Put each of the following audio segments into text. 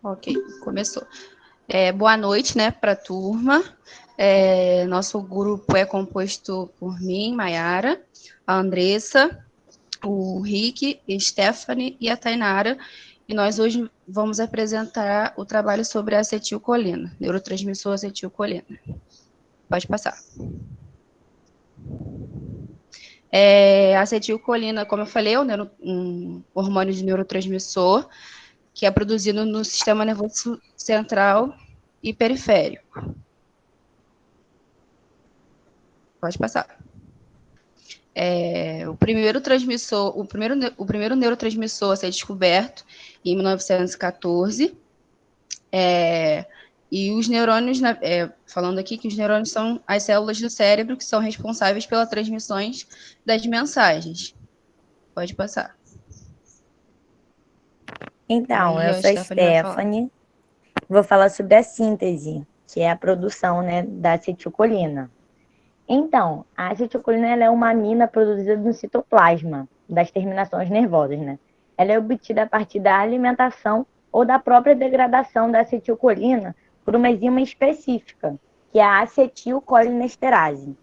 Ok, começou. Boa noite, né, para a turma. Nosso grupo é composto por mim, Maiara, a Andressa, o Rick, a Stephanie e a Tainara. E nós hoje vamos apresentar o trabalho sobre a acetilcolina, neurotransmissor acetilcolina. Pode passar. A acetilcolina, como eu falei, é um hormônio de neurotransmissor que é produzido no sistema nervoso central e periférico. Pode passar. O primeiro neurotransmissor a ser descoberto em 1914. E os neurônios, falando aqui que os neurônios são as células do cérebro que são responsáveis pelas transmissões das mensagens. Pode passar. Então, Aí eu a sou a Stephanie vai falar. Stephanie, vou falar sobre a síntese, que é a produção, né, da acetilcolina. Então, a acetilcolina ela é uma amina produzida no citoplasma das terminações nervosas, né? Ela é obtida a partir da alimentação ou da própria degradação da acetilcolina por uma enzima específica, que é a acetilcolinesterase.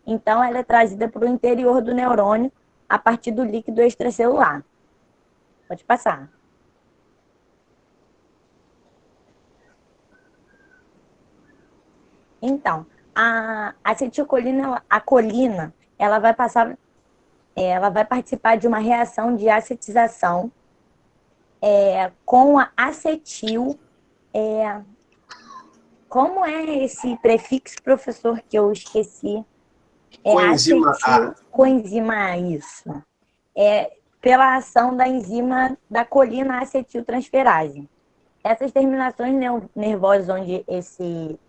Então, ela é trazida para o interior do neurônio a partir do líquido extracelular. Pode passar. Então, a acetilcolina, a colina, ela vai participar de uma reação de acetização com a acetil. Como é esse prefixo, professor, que eu esqueci? Coenzima A. Coenzima A, isso. Pela ação da enzima da colina acetiltransferase. Essas terminações nervosas onde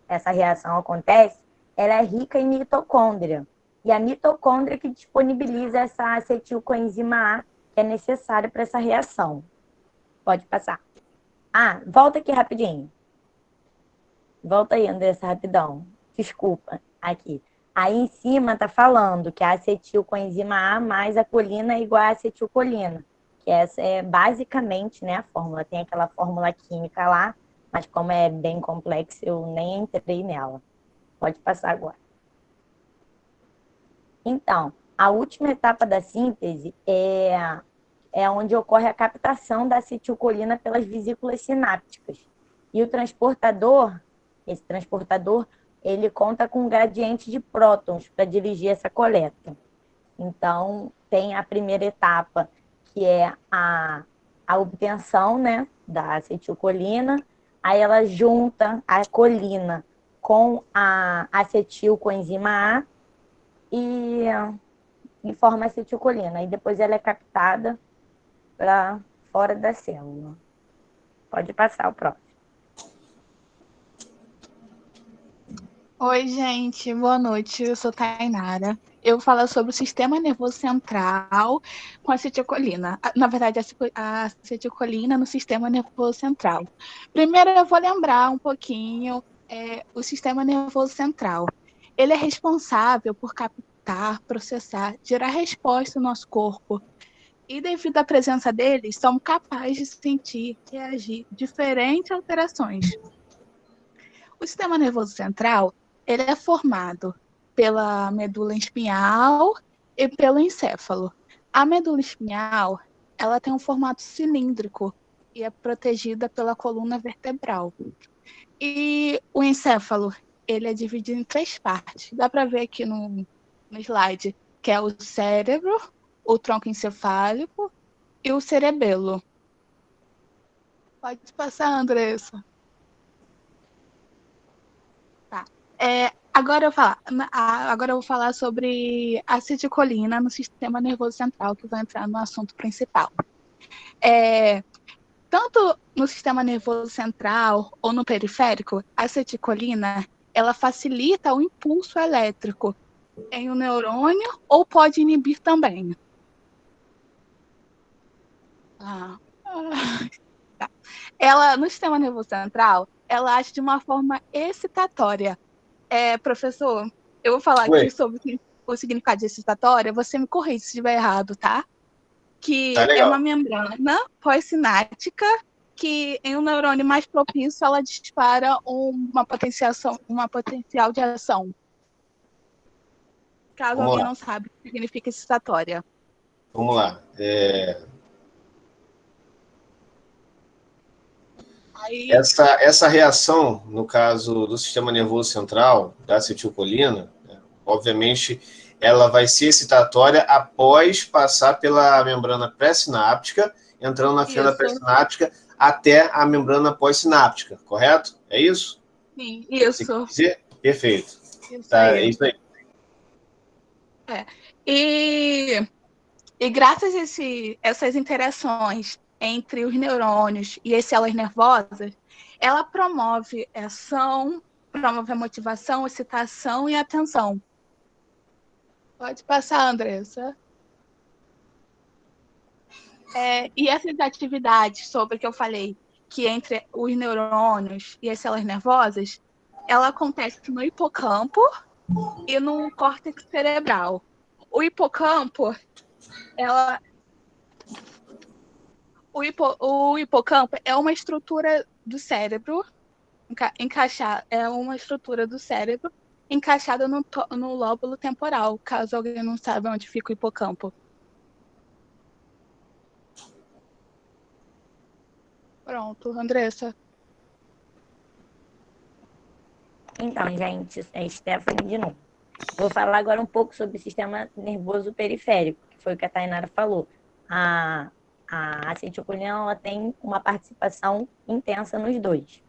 essa reação acontece, ela é rica em mitocôndria. E a mitocôndria que disponibiliza essa acetilcoenzima A, que é necessária para essa reação. Pode passar. Volta aqui rapidinho. Volta aí, Andressa, rapidão. Desculpa, aqui. Aí em cima tá falando que a acetilcoenzima A mais a colina é igual a acetilcolina. Que essa é basicamente, né, a fórmula. Tem aquela fórmula química lá, mas como é bem complexa, eu nem entrei nela. Pode passar agora. Então, a última etapa da síntese é onde ocorre a captação da acetilcolina pelas vesículas sinápticas. E o transportador, esse transportador, ele conta com um gradiente de prótons para dirigir essa coleta. Então, tem a primeira etapa, que é a obtenção, né, da acetilcolina, aí ela junta a colina com a acetilcoenzima A e forma acetilcolina. E depois ela é captada para fora da célula. Pode passar o próximo. Oi, gente, boa noite. Eu sou Tainara. Eu vou falar sobre o sistema nervoso central com acetilcolina. Na verdade, a acetilcolina no sistema nervoso central. Primeiro, eu vou lembrar um pouquinho o sistema nervoso central. Ele é responsável por captar, processar, gerar resposta no nosso corpo. E devido à presença dele, somos capazes de sentir, reagir a diferentes alterações. O sistema nervoso central ele é formado pela medula espinhal e pelo encéfalo. A medula espinhal ela tem um formato cilíndrico e é protegida pela coluna vertebral. E o encéfalo ele é dividido em 3 partes. Dá para ver aqui no slide, que é o cérebro, o tronco encefálico e o cerebelo. Pode passar, Andressa. Tá. Agora eu vou falar sobre acetilcolina no sistema nervoso central, que vai entrar no assunto principal. Tanto no sistema nervoso central ou no periférico, a acetilcolina ela facilita o impulso elétrico em um neurônio ou pode inibir também. Tá. Ela, no sistema nervoso central, ela age de uma forma excitatória. Professor, eu vou falar aqui sobre o significado de excitatória, você me corrige se estiver errado, tá? Que Tá legal. É uma membrana pós-sináptica que em um neurônio mais propício ela dispara uma potencial de ação. Caso Vamos alguém lá. não sabe o que significa excitatória. Vamos lá. Aí, Essa reação, no caso do sistema nervoso central, da acetilcolina, né, obviamente, ela vai ser excitatória após passar pela membrana pré-sináptica, entrando na fenda isso, pré-sináptica até a membrana pós-sináptica, correto? É isso? sim, Você quer isso. dizer? Perfeito. Isso Tá, é aí. isso aí. E graças a essas interações entre os neurônios e as células nervosas, ela promove ação, promove a motivação, excitação e atenção. Pode passar, Andressa. E essas atividades sobre que eu falei, que entre os neurônios e as células nervosas, ela acontece no hipocampo e no córtex cerebral. O hipocampo, o hipocampo é uma estrutura do cérebro encaixada no lóbulo temporal, caso alguém não saiba onde fica o hipocampo. Pronto, Andressa. Então, gente, é Stephanie de novo. Vou falar agora um pouco sobre o sistema nervoso periférico, que foi o que a Tainara falou. A acetilcolina ela tem uma participação intensa nos dois.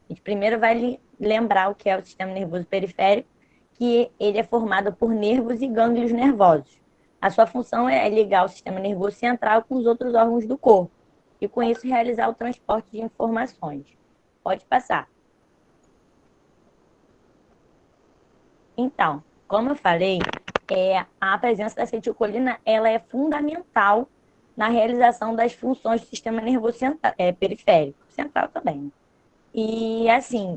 A gente primeiro vai lembrar o que é o sistema nervoso periférico, que ele é formado por nervos e gânglios nervosos. A sua função é ligar o sistema nervoso central com os outros órgãos do corpo e, com isso, realizar o transporte de informações. Pode passar. Então, como eu falei, a presença da acetilcolina ela é fundamental na realização das funções do sistema nervoso periférico, central também. Né? E, assim,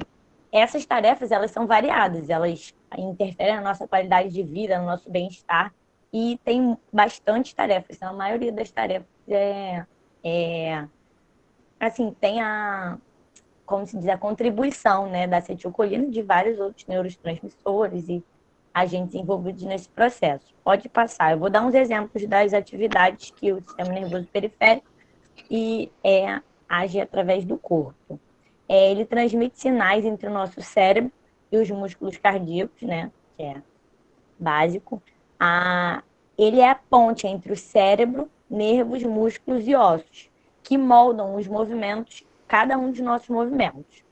essas tarefas, elas são variadas, elas interferem na nossa qualidade de vida, no nosso bem-estar, e tem bastante tarefas. Então, a maioria das tarefas assim, tem como se diz, a contribuição, né, da acetilcolina e de vários outros neurotransmissores e agentes envolvidos nesse processo. Pode passar. Eu vou dar uns exemplos das atividades que o sistema nervoso periférico age através do corpo. Ele transmite sinais entre o nosso cérebro e os músculos cardíacos, né, que é básico. Ele é a ponte entre o cérebro, nervos, músculos e ossos, que moldam os movimentos, cada um dos nossos movimentos.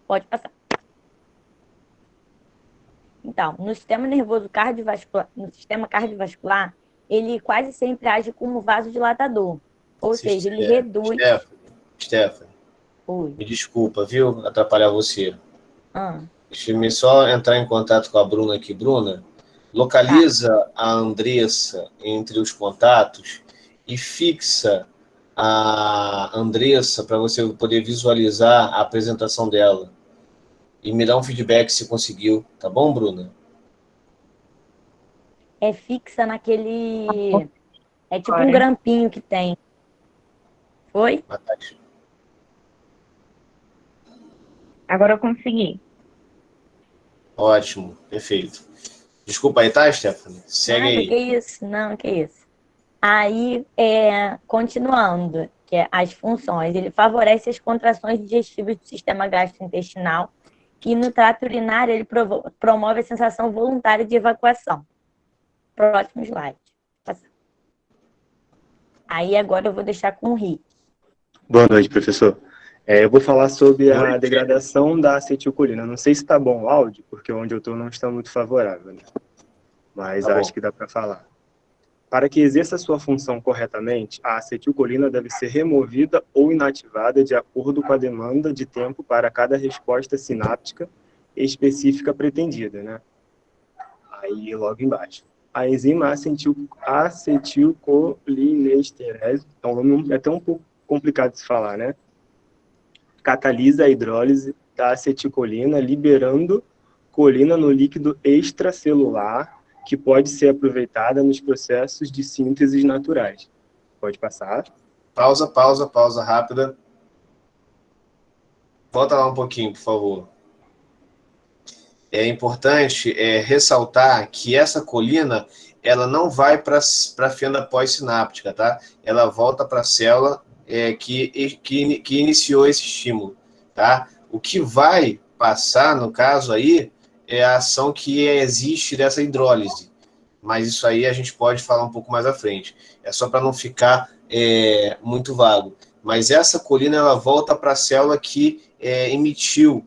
Pode passar. Então, no sistema nervoso cardiovascular, ele quase sempre age como vasodilatador. Ou seja, ele reduz... Stephanie, me desculpa, viu, atrapalhar você. Deixa-me só entrar em contato com a Bruna aqui. Bruna, localiza a Andressa entre os contatos e fixa a Andressa para você poder visualizar a apresentação dela. E me dá um feedback se conseguiu. Tá bom, Bruna? É fixa naquele... É tipo um grampinho que tem. Foi? Agora eu consegui. Ótimo, perfeito. Desculpa aí, tá, Stephanie? Segue aí. Que isso. Aí, continuando, que é as funções, ele favorece as contrações digestivas do sistema gastrointestinal e no trato urinário ele promove a sensação voluntária de evacuação. Próximo slide. Aí agora eu vou deixar com o Rick. Boa noite, professor. Eu vou falar sobre a degradação da acetilcolina. Não sei se está bom o áudio, porque onde eu estou não está muito favorável, né? Mas acho que dá para falar. Para que exerça sua função corretamente, a acetilcolina deve ser removida ou inativada de acordo com a demanda de tempo para cada resposta sináptica específica pretendida, né? Aí, logo embaixo. A enzima acetilcolinesterase, é um nome até um pouco complicado de se falar, né? Catalisa a hidrólise da acetilcolina, liberando colina no líquido extracelular, que pode ser aproveitada nos processos de síntese naturais. Pode passar. Pausa rápida. Volta lá um pouquinho, por favor. É importante ressaltar que essa colina, ela não vai para a fenda pós-sináptica, tá? Ela volta para a célula que iniciou esse estímulo, tá? O que vai passar, no caso aí, é a ação que existe dessa hidrólise. Mas isso aí a gente pode falar um pouco mais à frente. É só para não ficar muito vago. Mas essa colina, ela volta para a célula que emitiu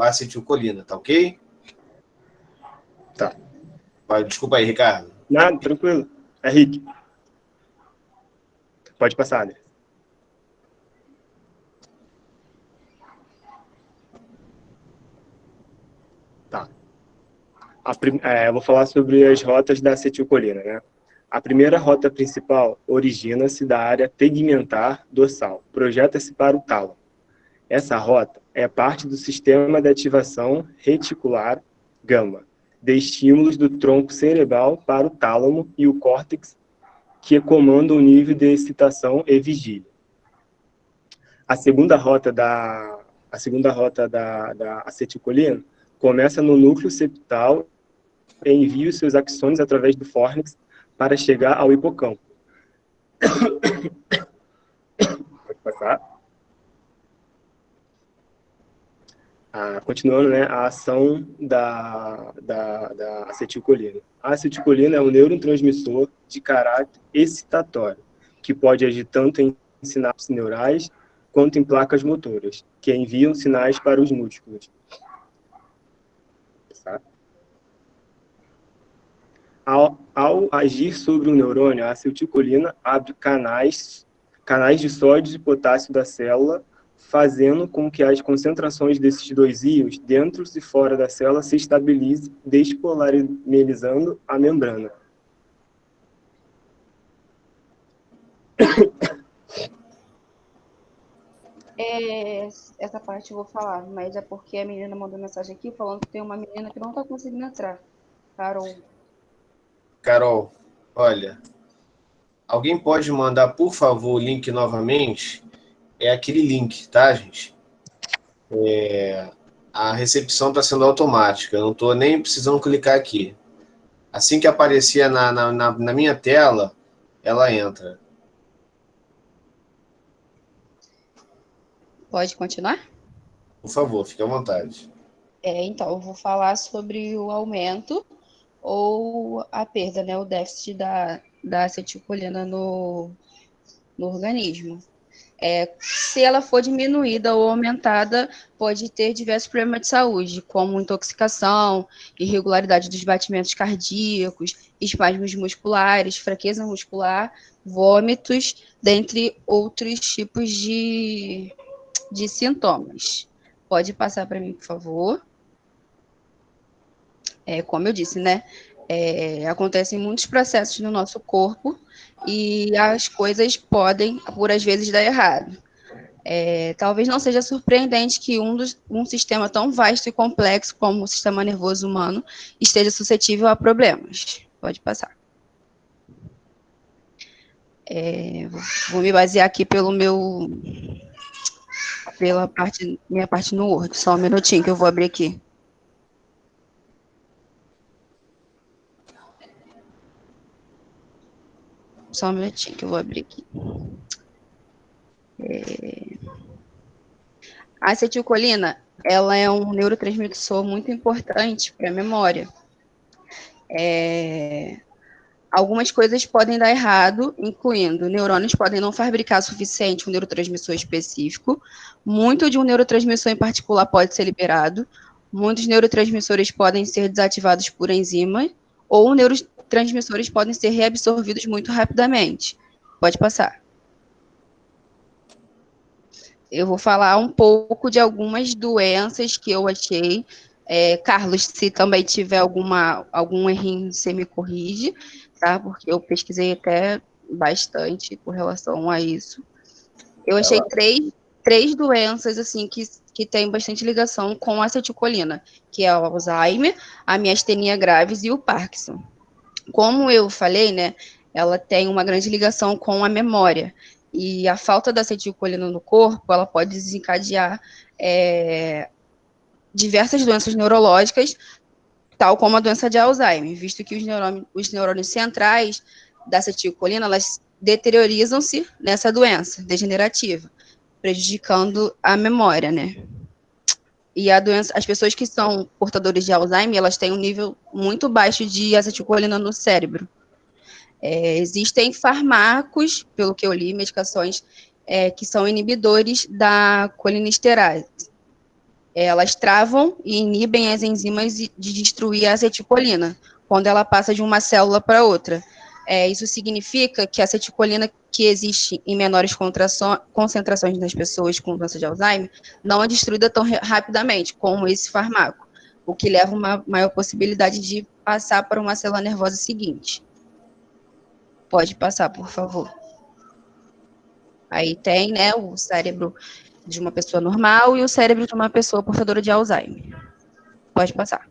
a acetilcolina, tá ok? Tá. Desculpa aí, Ricardo. Nada, tranquilo. É Rick. Pode passar, né? Tá. Eu vou falar sobre as rotas da acetilcolina, né? A primeira rota principal origina-se da área tegmentar dorsal, projeta-se para o tálamo. Essa rota é parte do sistema de ativação reticular gama, de estímulos do tronco cerebral para o tálamo e o córtex, que comanda o nível de excitação e vigília. A segunda rota da acetilcolina começa no núcleo septal e envia os seus axônios através do fórnix para chegar ao hipocampo. Pode passar. Continuando, né, a ação da acetilcolina. A acetilcolina é um neurotransmissor de caráter excitatório, que pode agir tanto em sinapses neurais quanto em placas motoras, que enviam sinais para os músculos. Tá? Ao agir sobre o neurônio, a acetilcolina abre canais de sódio e potássio da célula, fazendo com que as concentrações desses dois íons, dentro e fora da célula, se estabilizem, despolarizando a membrana. Essa parte eu vou falar, mas é porque a menina mandou mensagem aqui falando que tem uma menina que não está conseguindo entrar. Carol, olha, alguém pode mandar, por favor, o link novamente? É aquele link, tá, gente? A recepção está sendo automática, eu não estou nem precisando clicar aqui. Assim que aparecia na minha tela, ela entra. Pode continuar? Por favor, fique à vontade. Então, eu vou falar sobre o aumento ou a perda, né, o déficit da acetilcolina no organismo. Se ela for diminuída ou aumentada, pode ter diversos problemas de saúde, como intoxicação, irregularidade dos batimentos cardíacos, espasmos musculares, fraqueza muscular, vômitos, dentre outros tipos de sintomas. Pode passar para mim, por favor. Como eu disse, né? Acontecem muitos processos no nosso corpo e as coisas podem, por às vezes, dar errado. Talvez não seja surpreendente que um sistema tão vasto e complexo como o sistema nervoso humano esteja suscetível a problemas. Pode passar. Vou me basear aqui minha parte no Word. Só um minutinho que eu vou abrir aqui. Só um minutinho que eu vou abrir aqui. A acetilcolina, ela é um neurotransmissor muito importante para a memória. Algumas coisas podem dar errado, incluindo neurônios podem não fabricar suficiente um neurotransmissor específico, muito de um neurotransmissor em particular pode ser liberado, muitos neurotransmissores podem ser desativados por enzima, ou neurotransmissores podem ser reabsorvidos muito rapidamente. Pode passar. Eu vou falar um pouco de algumas doenças que eu achei. Carlos, se também tiver algum errinho, você me corrige, tá? Porque eu pesquisei até bastante com relação a isso. Eu achei três doenças, assim, que têm bastante ligação com a acetilcolina, que é o Alzheimer, a miastenia graves e o Parkinson. Como eu falei, né, ela tem uma grande ligação com a memória. E a falta da acetilcolina no corpo, ela pode desencadear diversas doenças neurológicas, tal como a doença de Alzheimer, visto que os neurônios centrais da acetilcolina, elas deteriorizam-se nessa doença degenerativa, prejudicando a memória, né? E as pessoas que são portadores de Alzheimer, elas têm um nível muito baixo de acetilcolina no cérebro. Existem fármacos, pelo que eu li, medicações que são inibidores da colinesterase. Elas travam e inibem as enzimas de destruir a acetilcolina, quando ela passa de uma célula para outra. Isso significa que a acetilcolina que existe em menores concentrações nas pessoas com doença de Alzheimer não é destruída tão rapidamente como esse fármaco, o que leva a uma maior possibilidade de passar para uma célula nervosa seguinte. Pode passar, por favor. Aí tem, né, o cérebro de uma pessoa normal e o cérebro de uma pessoa portadora de Alzheimer. Pode passar.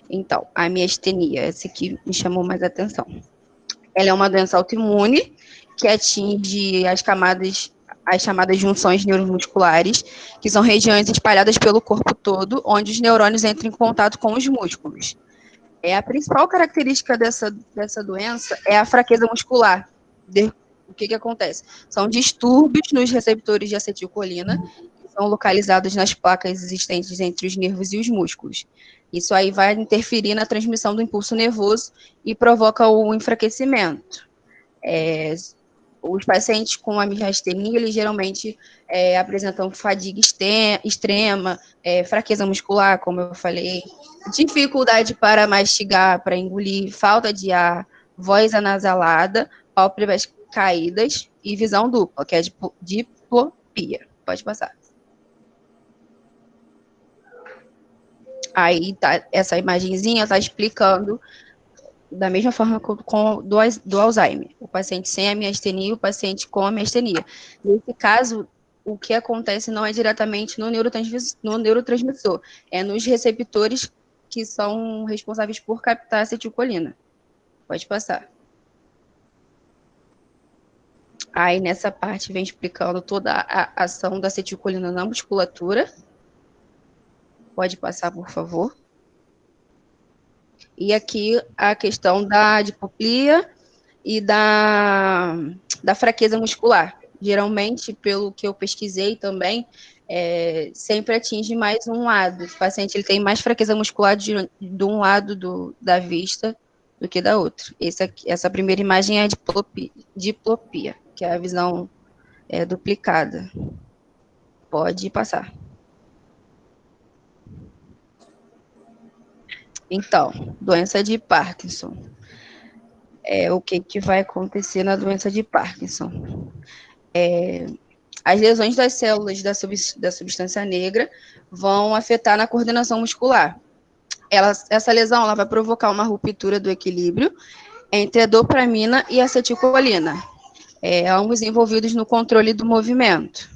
Então, a miastenia, essa aqui me chamou mais atenção. Ela é uma doença autoimune que atinge as chamadas junções neuromusculares, que são regiões espalhadas pelo corpo todo, onde os neurônios entram em contato com os músculos. A principal característica dessa doença é a fraqueza muscular. O que acontece? São distúrbios nos receptores de acetilcolina, que são localizados nas placas existentes entre os nervos e os músculos. Isso aí vai interferir na transmissão do impulso nervoso e provoca o enfraquecimento. Os pacientes com a miastenia, eles geralmente apresentam fadiga extrema, fraqueza muscular, como eu falei, dificuldade para mastigar, para engolir, falta de ar, voz anasalada, pálpebras caídas e visão dupla, que é diplopia. Pode passar. Aí, tá, essa imagenzinha está explicando da mesma forma do Alzheimer. O paciente sem a miastenia e o paciente com a miastenia. Nesse caso, o que acontece não é diretamente no neurotransmissor, é nos receptores que são responsáveis por captar a acetilcolina. Pode passar. Aí, nessa parte, vem explicando toda a ação da acetilcolina na musculatura. Pode passar, por favor. E aqui a questão da diplopia e da fraqueza muscular. Geralmente, pelo que eu pesquisei também, sempre atinge mais um lado. O paciente ele tem mais fraqueza muscular de um lado da vista do que da outra. Essa primeira imagem é a diplopia, que é a visão duplicada. Pode passar. Então, doença de Parkinson. O que vai acontecer na doença de Parkinson? As lesões das células da substância negra vão afetar na coordenação muscular. Essa lesão ela vai provocar uma ruptura do equilíbrio entre a dopamina e a acetilcolina, ambos envolvidos no controle do movimento.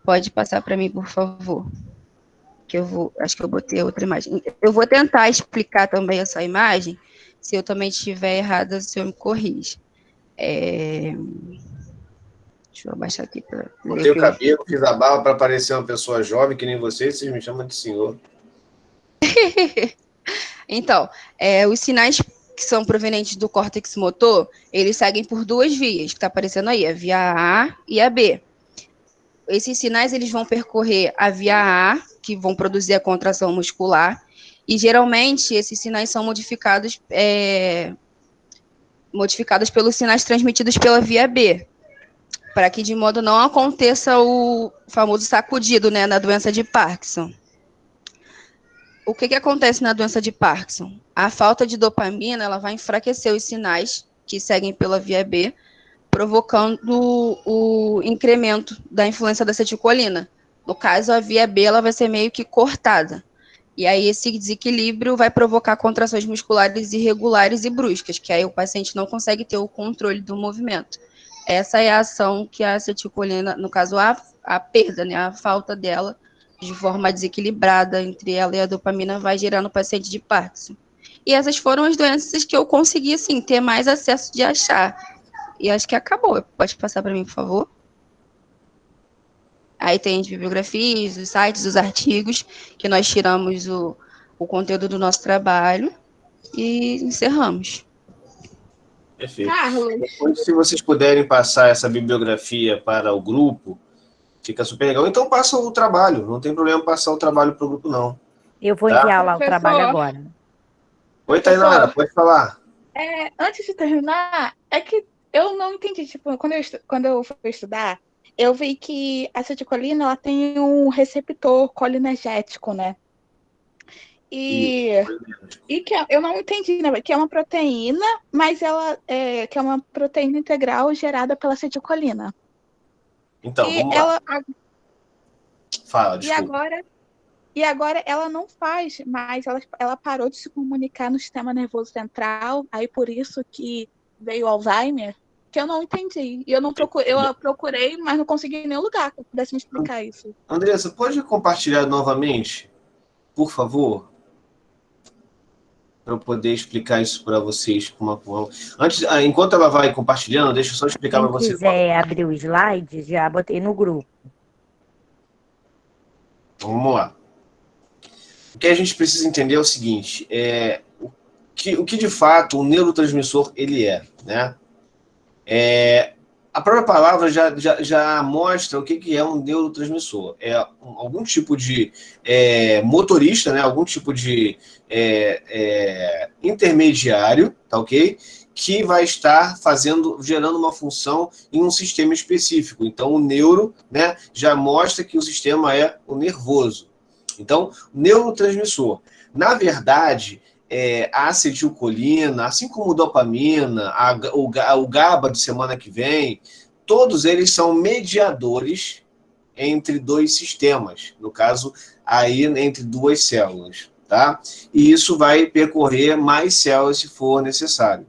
Pode passar para mim, por favor. Acho que eu botei outra imagem. Eu vou tentar explicar também essa imagem. Se eu também estiver errada, o senhor me corrige. Deixa eu abaixar aqui. Botei o cabelo, fiz a barba para parecer uma pessoa jovem, que nem vocês me chamam de senhor. Então, os sinais que são provenientes do córtex motor, eles seguem por duas vias, que está aparecendo aí, a via A e a B. Esses sinais eles vão percorrer a via A, que vão produzir a contração muscular, e geralmente esses sinais são modificados pelos sinais transmitidos pela via B, para que de modo não aconteça o famoso sacudido, né, na doença de Parkinson. O que acontece na doença de Parkinson? A falta de dopamina ela vai enfraquecer os sinais que seguem pela via B, provocando o incremento da influência da acetilcolina. No caso, a via B ela vai ser meio que cortada. E aí esse desequilíbrio vai provocar contrações musculares irregulares e bruscas, que aí o paciente não consegue ter o controle do movimento. Essa é a ação que a acetilcolina, no caso a perda, né, a falta dela, de forma desequilibrada entre ela e a dopamina, vai gerar no paciente de Parkinson. E essas foram as doenças que eu consegui, assim, ter mais acesso de achar. e acho que acabou. Pode passar para mim, por favor? Aí tem as bibliografias, os sites, os artigos, que nós tiramos o conteúdo do nosso trabalho e encerramos. Perfeito. Carlos. Depois, se vocês puderem passar essa bibliografia para o grupo, fica super legal. Então passa o trabalho, não tem problema passar o trabalho para o grupo, não. Eu vou enviar lá o trabalho agora. Oi, Tainara, pode falar. Antes de terminar, é que eu não entendi. Tipo, quando eu fui estudar, eu vi que a acetilcolina ela tem um receptor colinérgico, né? E que eu não entendi, né? Que é uma proteína, mas ela que é uma proteína integral gerada pela acetilcolina. Então, vamos lá. Fala, desculpa. E agora ela não faz mais, ela parou de se comunicar no sistema nervoso central, aí por isso que veio o Alzheimer, que eu não entendi. E eu procurei, mas não consegui em nenhum lugar que eu pudesse me explicar isso. Andressa, pode compartilhar novamente, por favor? Para eu poder explicar isso para vocês. Antes, enquanto ela vai compartilhando, deixa eu só explicar para vocês. Se quiser abrir o slide, já botei no grupo. Vamos lá. O que a gente precisa entender é o seguinte, o que de fato o neurotransmissor ele é, né? A própria palavra já mostra o que é um neurotransmissor. É algum tipo de motorista, né? Algum tipo de intermediário, tá ok? Que vai estar gerando uma função em um sistema específico. Então, o neuro, né, já mostra que o sistema é o nervoso. Então, neurotransmissor. Na verdade, a acetilcolina, assim como dopamina, o GABA de semana que vem, todos eles são mediadores entre dois sistemas, no caso, aí entre duas células, tá? E isso vai percorrer mais células se for necessário.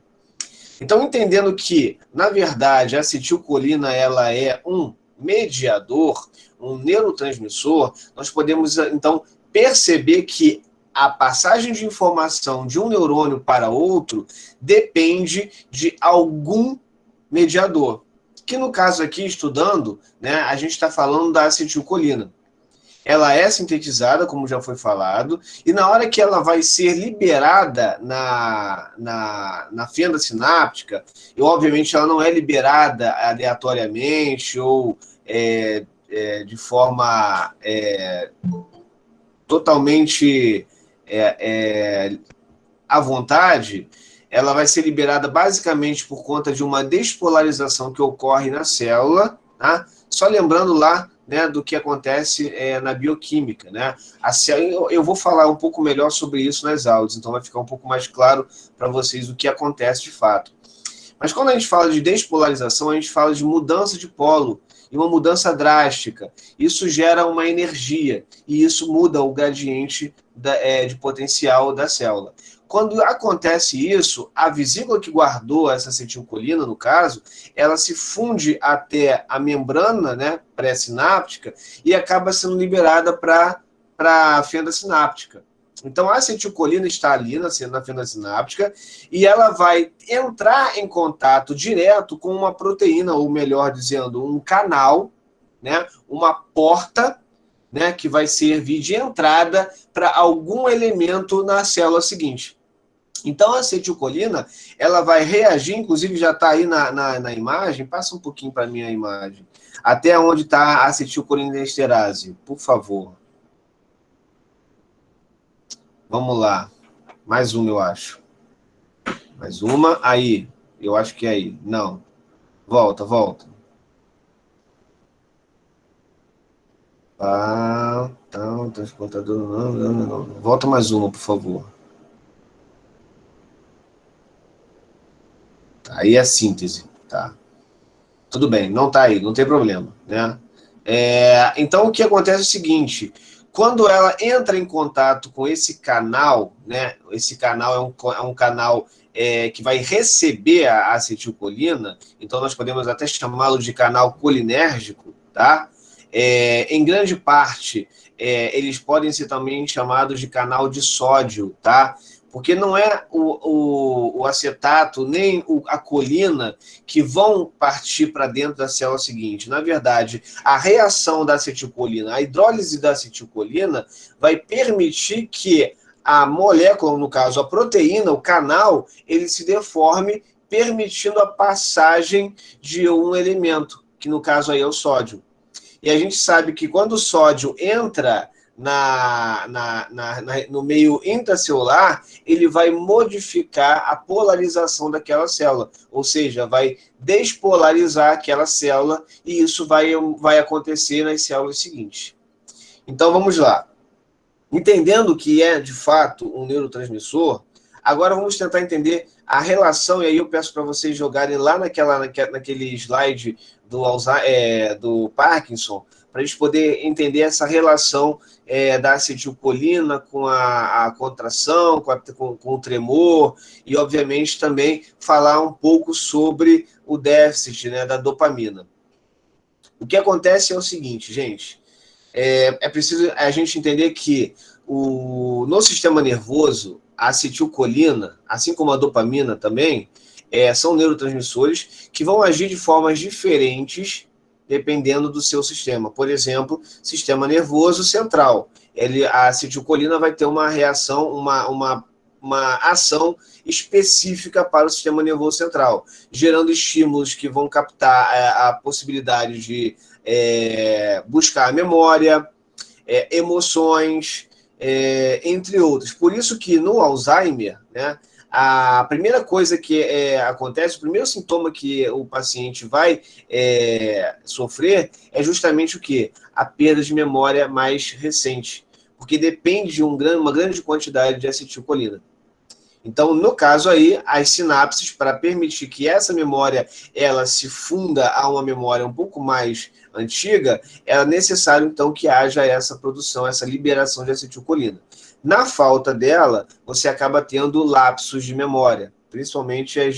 Então, entendendo que, na verdade, a acetilcolina ela é um mediador, um neurotransmissor, nós podemos, então, perceber que a passagem de informação de um neurônio para outro depende de algum mediador. Que no caso aqui, estudando, né, a gente está falando da acetilcolina. Ela é sintetizada, como já foi falado, e na hora que ela vai ser liberada na fenda sináptica, e obviamente ela não é liberada aleatoriamente ou de forma totalmente à vontade, ela vai ser liberada basicamente por conta de uma despolarização que ocorre na célula, tá? Só lembrando lá, né, do que acontece na bioquímica, né? Eu vou falar um pouco melhor sobre isso nas aulas, então vai ficar um pouco mais claro para vocês o que acontece de fato. Mas quando a gente fala de despolarização, a gente fala de mudança de polo, e uma mudança drástica. Isso gera uma energia, e isso muda o gradiente de potencial da célula. Quando acontece isso, a vesícula que guardou essa acetilcolina, no caso, ela se funde até a membrana, né, pré-sináptica e acaba sendo liberada para a fenda sináptica. Então, a acetilcolina está ali na fenda sináptica e ela vai entrar em contato direto com uma proteína, ou melhor dizendo, um canal, né, uma porta, né, que vai servir de entrada para algum elemento na célula seguinte. Então, a acetilcolina, ela vai reagir, inclusive já está aí na imagem, passa um pouquinho para mim a imagem, até onde está a acetilcolinesterase, por favor. Vamos lá. Mais uma, eu acho. Mais uma. Aí. Eu acho que é aí. Não. Volta. Transportador. Não. Volta mais uma, por favor. Aí é a síntese. Tá. Tudo bem. Não tá aí. Não tem problema. Né? Então, o que acontece é o seguinte... Quando ela entra em contato com esse canal, né? Esse canal é um canal que vai receber a acetilcolina, então nós podemos até chamá-lo de canal colinérgico, tá? Em grande parte, eles podem ser também chamados de canal de sódio, tá? Porque não é o acetato nem a colina que vão partir para dentro da célula seguinte. Na verdade, a reação da acetilcolina, a hidrólise da acetilcolina, vai permitir que a molécula, no caso a proteína, o canal, ele se deforme, permitindo a passagem de um elemento, que no caso aí é o sódio. E a gente sabe que quando o sódio entra no meio intracelular, ele vai modificar a polarização daquela célula, ou seja, vai despolarizar aquela célula, e isso vai acontecer nas células seguintes. Então, vamos lá. Entendendo que é, de fato, um neurotransmissor, agora vamos tentar entender a relação, e aí eu peço para vocês jogarem lá naquele slide do Parkinson, para a gente poder entender essa relação da acetilcolina com a contração, com o tremor, e, obviamente, também falar um pouco sobre o déficit, né, da dopamina. O que acontece é o seguinte, gente, é preciso a gente entender que no sistema nervoso, a acetilcolina, assim como a dopamina também, são neurotransmissores que vão agir de formas diferentes dependendo do seu sistema. Por exemplo, sistema nervoso central. A acetilcolina vai ter uma reação, uma ação específica para o sistema nervoso central, gerando estímulos que vão captar a possibilidade de buscar a memória, emoções, entre outros. Por isso que no Alzheimer, né, a primeira coisa que acontece, o primeiro sintoma que o paciente vai sofrer é justamente o quê? A perda de memória mais recente, porque depende de uma grande quantidade de acetilcolina. Então, no caso aí, as sinapses, para permitir que essa memória ela se funda a uma memória um pouco mais antiga, é necessário, então, que haja essa produção, essa liberação de acetilcolina. Na falta dela, você acaba tendo lapsos de memória, principalmente as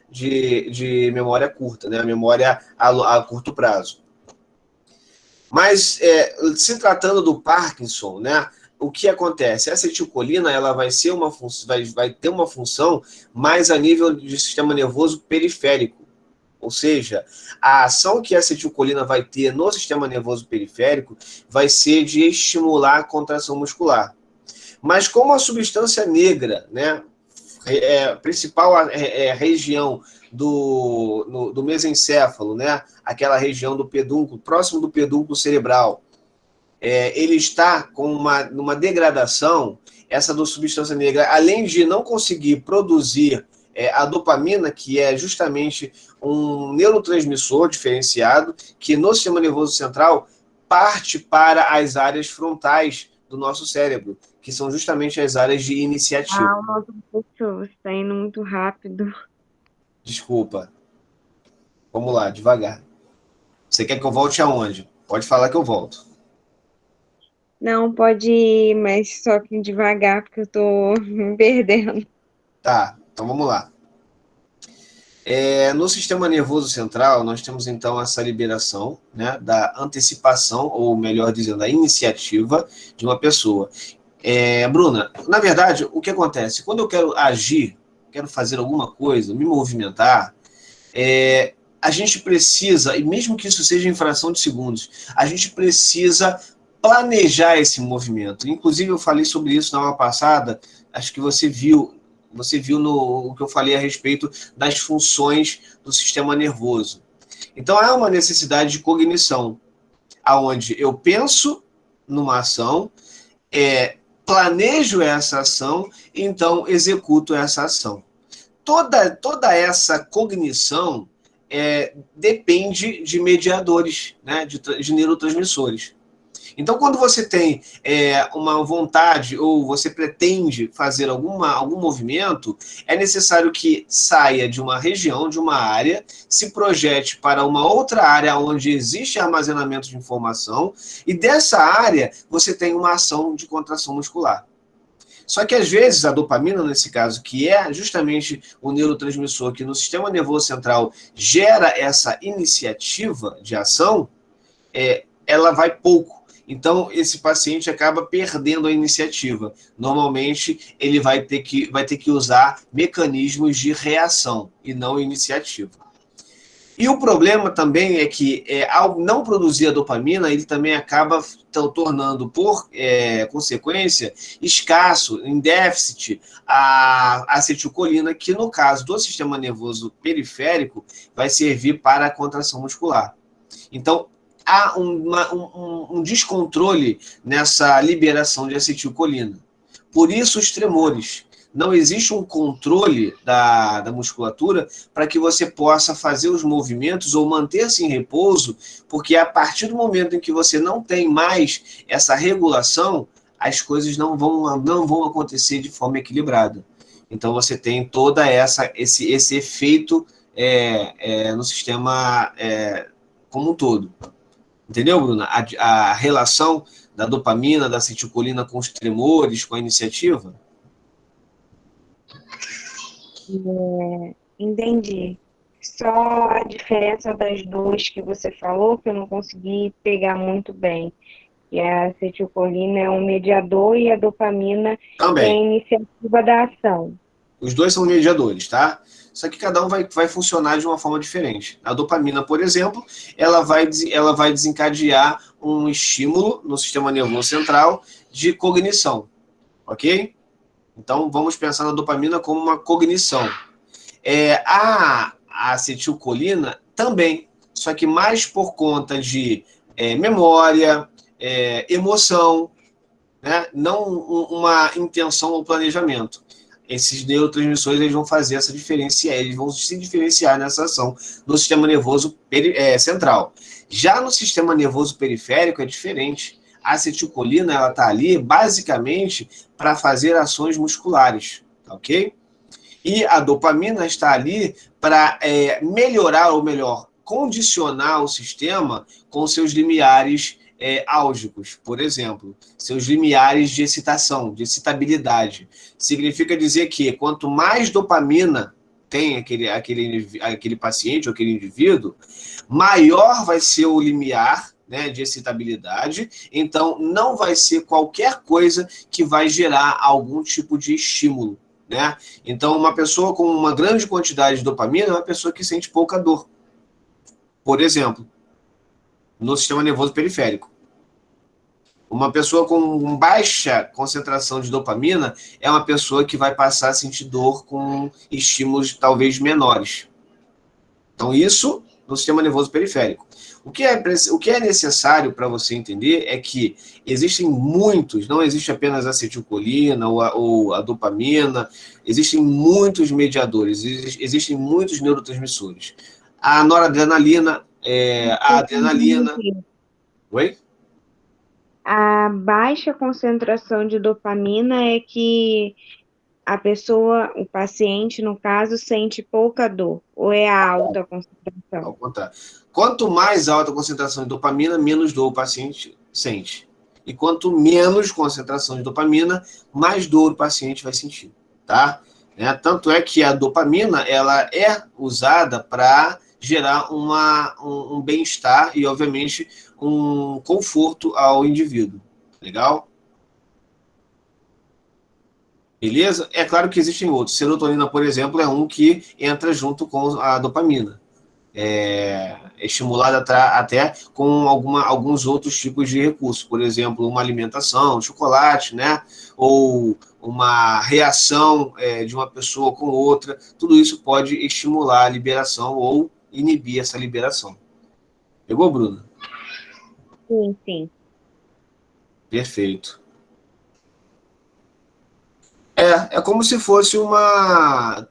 de memória curta, né? A memória a curto prazo. Mas, se tratando do Parkinson, né, o que acontece? A acetilcolina ela vai ter uma função mais a nível de sistema nervoso periférico. Ou seja, a ação que a acetilcolina vai ter no sistema nervoso periférico vai ser de estimular a contração muscular. Mas como a substância negra, né, principal região do mesencéfalo, né, aquela região do pedúnculo, próximo do pedúnculo cerebral, ele está numa degradação, essa da substância negra, além de não conseguir produzir a dopamina, que é justamente um neurotransmissor diferenciado, que no sistema nervoso central parte para as áreas frontais do nosso cérebro, que são justamente as áreas de iniciativa. O nosso professor está indo muito rápido. Desculpa. Vamos lá, devagar. Você quer que eu volte aonde? Pode falar que eu volto. Não, pode ir, mas só que devagar, porque eu tô me perdendo. Tá, então vamos lá. No sistema nervoso central, nós temos então essa liberação, né, da antecipação, ou melhor dizendo, da iniciativa de uma pessoa. Bruna, na verdade, o que acontece? Quando eu quero agir, quero fazer alguma coisa, me movimentar, a gente precisa, e mesmo que isso seja em fração de segundos, a gente precisa planejar esse movimento. Inclusive, eu falei sobre isso na aula passada, acho que você viu no que eu falei a respeito das funções do sistema nervoso. Então, há uma necessidade de cognição, aonde eu penso numa ação, planejo essa ação, e então executo essa ação. Toda essa cognição depende de mediadores, né, de neurotransmissores. Então, quando você tem uma vontade ou você pretende fazer algum movimento, é necessário que saia de uma região, de uma área, se projete para uma outra área onde existe armazenamento de informação, e dessa área você tem uma ação de contração muscular. Só que, às vezes, a dopamina, nesse caso, que é justamente o neurotransmissor que no sistema nervoso central gera essa iniciativa de ação, ela vai pouco. Então, esse paciente acaba perdendo a iniciativa. Normalmente, ele vai ter que usar mecanismos de reação e não iniciativa. E o problema também é que, ao não produzir a dopamina, ele também acaba tornando, por consequência, escasso, em déficit, a acetilcolina, que no caso do sistema nervoso periférico, vai servir para a contração muscular. Então, há um descontrole nessa liberação de acetilcolina. Por isso, os tremores. Não existe um controle da musculatura para que você possa fazer os movimentos ou manter-se em repouso, porque a partir do momento em que você não tem mais essa regulação, as coisas não vão acontecer de forma equilibrada. Então, você tem toda esse efeito no sistema como um todo. Entendeu, Bruna? A relação da dopamina, da acetilcolina com os tremores, com a iniciativa? Entendi. Só a diferença das duas que você falou, que eu não consegui pegar muito bem. Que a acetilcolina é um mediador e a dopamina também é a iniciativa da ação. Os dois são mediadores, tá? Só que cada um vai funcionar de uma forma diferente. A dopamina, por exemplo, ela vai desencadear um estímulo no sistema nervoso central de cognição, ok? Então, vamos pensar na dopamina como uma cognição. A acetilcolina também, só que mais por conta de memória, emoção, né? Não uma intenção ou planejamento. Esses neurotransmissores eles vão fazer essa diferença, eles vão se diferenciar nessa ação no sistema nervoso central. Já no sistema nervoso periférico é diferente. A acetilcolina ela está ali basicamente para fazer ações musculares, ok? E a dopamina está ali para melhorar, ou melhor, condicionar o sistema com seus limiares álgicos, por exemplo, seus limiares de excitação, de excitabilidade. Significa dizer que quanto mais dopamina tem aquele paciente ou aquele indivíduo, maior vai ser o limiar, né, de excitabilidade, então não vai ser qualquer coisa que vai gerar algum tipo de estímulo, né? Então, uma pessoa com uma grande quantidade de dopamina é uma pessoa que sente pouca dor, por exemplo, no sistema nervoso periférico. Uma pessoa com baixa concentração de dopamina é uma pessoa que vai passar a sentir dor com estímulos talvez menores. Então, isso no sistema nervoso periférico. O que é necessário para você entender é que existem muitos, não existe apenas a acetilcolina ou a dopamina, existem muitos mediadores, existem muitos neurotransmissores. A noradrenalina, a adrenalina... Oi? A baixa concentração de dopamina é que a pessoa, o paciente, no caso, sente pouca dor, ou é a alta concentração? Ao contrário. Quanto mais alta a concentração de dopamina, menos dor o paciente sente. E quanto menos concentração de dopamina, mais dor o paciente vai sentir, tá? Tanto é que a dopamina, ela é usada para gerar um bem-estar e, obviamente, um conforto ao indivíduo. Legal? Beleza? É claro que existem outros. Serotonina, por exemplo, é um que entra junto com a dopamina. É estimulada até com alguns outros tipos de recursos. Por exemplo, uma alimentação, chocolate, né? Ou uma reação de uma pessoa com outra. Tudo isso pode estimular a liberação ou inibir essa liberação. Pegou, Bruna? Sim, sim. Perfeito. É como se fosse uma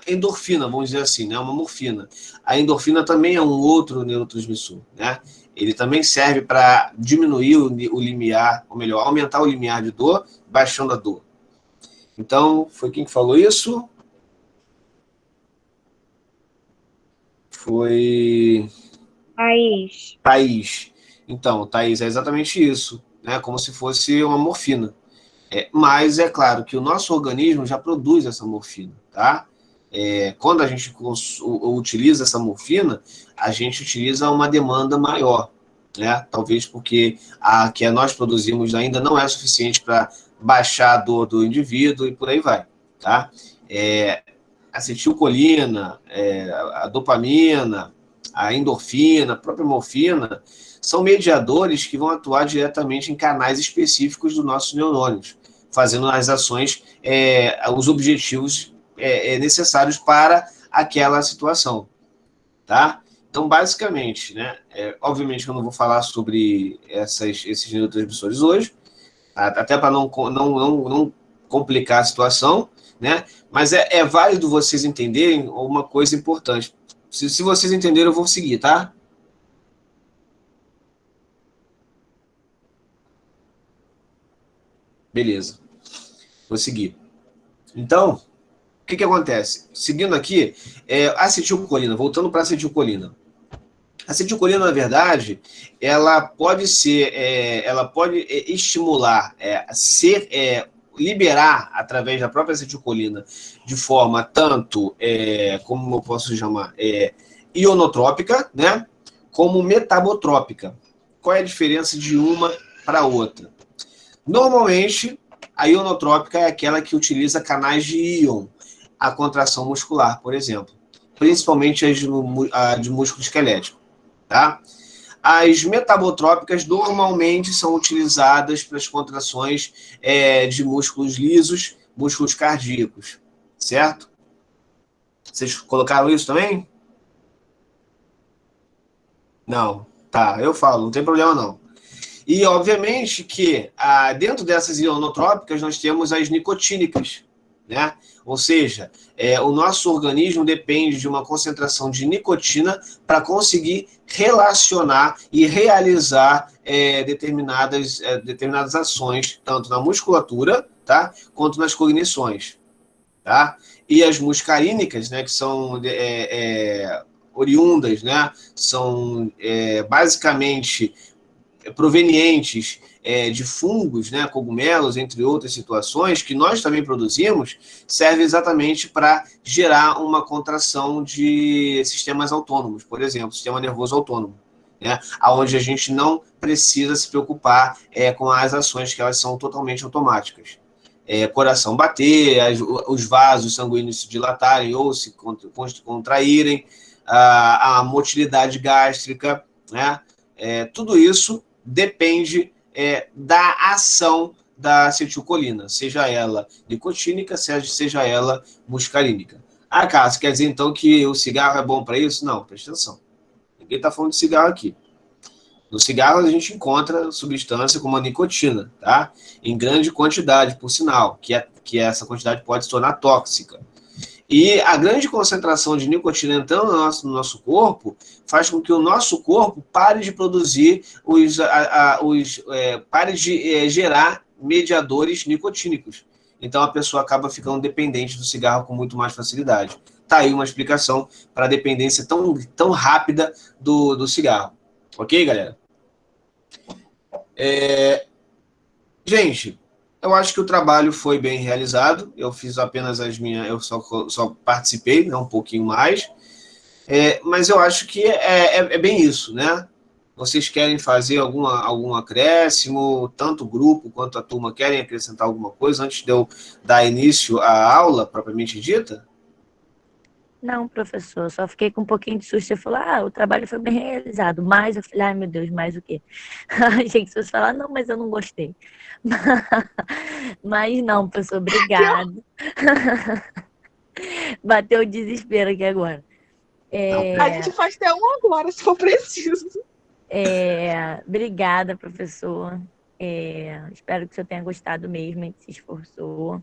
endorfina, vamos dizer assim, né? Uma morfina. A endorfina também é um outro neurotransmissor, né? Ele também serve para diminuir o limiar, ou melhor, aumentar o limiar de dor, baixando a dor. Então, foi quem que falou isso? Foi... Thaís. Então, Thaís, é exatamente isso, né? Como se fosse uma morfina. Mas é claro que o nosso organismo já produz essa morfina, tá? Quando a gente utiliza essa morfina, a gente utiliza uma demanda maior. né? Talvez porque a que nós produzimos ainda não é suficiente para baixar a dor do indivíduo e por aí vai, tá? Acetilcolina, a dopamina, a endorfina, a própria morfina, são mediadores que vão atuar diretamente em canais específicos dos nossos neurônios, fazendo as ações, os objetivos necessários para aquela situação, tá? Então, basicamente, né, obviamente que eu não vou falar sobre esses neurotransmissores hoje, até para não complicar a situação, né? Mas é válido vocês entenderem uma coisa importante. Se vocês entenderem, eu vou seguir, tá? Beleza. Vou seguir. Então, o que acontece? Seguindo aqui, acetilcolina, voltando para a acetilcolina. A acetilcolina, na verdade, ela pode estimular, liberar através da própria acetilcolina de forma tanto, como eu posso chamar, ionotrópica, né, como metabotrópica. Qual é a diferença de uma para outra? Normalmente, a ionotrópica é aquela que utiliza canais de íon, a contração muscular, por exemplo, principalmente a de músculo esquelético, tá? As metabotrópicas normalmente são utilizadas para as contrações de músculos lisos, músculos cardíacos, certo? Vocês colocaram isso também? Não, tá, eu falo, não tem problema não. E, obviamente, que dentro dessas ionotrópicas nós temos as nicotínicas, né? Ou seja, o nosso organismo depende de uma concentração de nicotina para conseguir relacionar e realizar determinadas ações, tanto na musculatura, tá? Quanto nas cognições, tá? E as muscarínicas, né, que são oriundas, né? São basicamente provenientes de fungos, né, cogumelos, entre outras situações, que nós também produzimos, serve exatamente para gerar uma contração de sistemas autônomos, por exemplo, sistema nervoso autônomo, né, onde a gente não precisa se preocupar com as ações, que elas são totalmente automáticas. Coração bater, os vasos sanguíneos se dilatarem ou se contraírem, a motilidade gástrica, né, tudo isso depende da ação da acetilcolina, seja ela nicotínica, seja ela muscarínica. Cássio, quer dizer então que o cigarro é bom para isso? Não, presta atenção. Ninguém está falando de cigarro aqui. No cigarro a gente encontra substância como a nicotina, tá? Em grande quantidade, por sinal, que essa quantidade pode se tornar tóxica. E a grande concentração de nicotina entrando no nosso corpo faz com que o nosso corpo pare de produzir pare de gerar mediadores nicotínicos. Então a pessoa acaba ficando dependente do cigarro com muito mais facilidade. Tá aí uma explicação para a dependência tão rápida do cigarro. Ok, galera? Gente, eu acho que o trabalho foi bem realizado. Eu fiz apenas eu só participei, né, um pouquinho mais. Mas eu acho que é bem isso, né? Vocês querem fazer algum acréscimo? Tanto o grupo quanto a turma querem acrescentar alguma coisa antes de eu dar início à aula propriamente dita? Não, professor, só fiquei com um pouquinho de susto. Você falou, o trabalho foi bem realizado, mas eu falei, ai meu Deus, mais o quê? Achei que você falar, não, mas eu não gostei. Mas não, professor, obrigado. Bateu o desespero aqui agora. A gente faz até um agora, se for preciso. Obrigada, professor. Espero que o senhor tenha gostado mesmo, a gente se esforçou.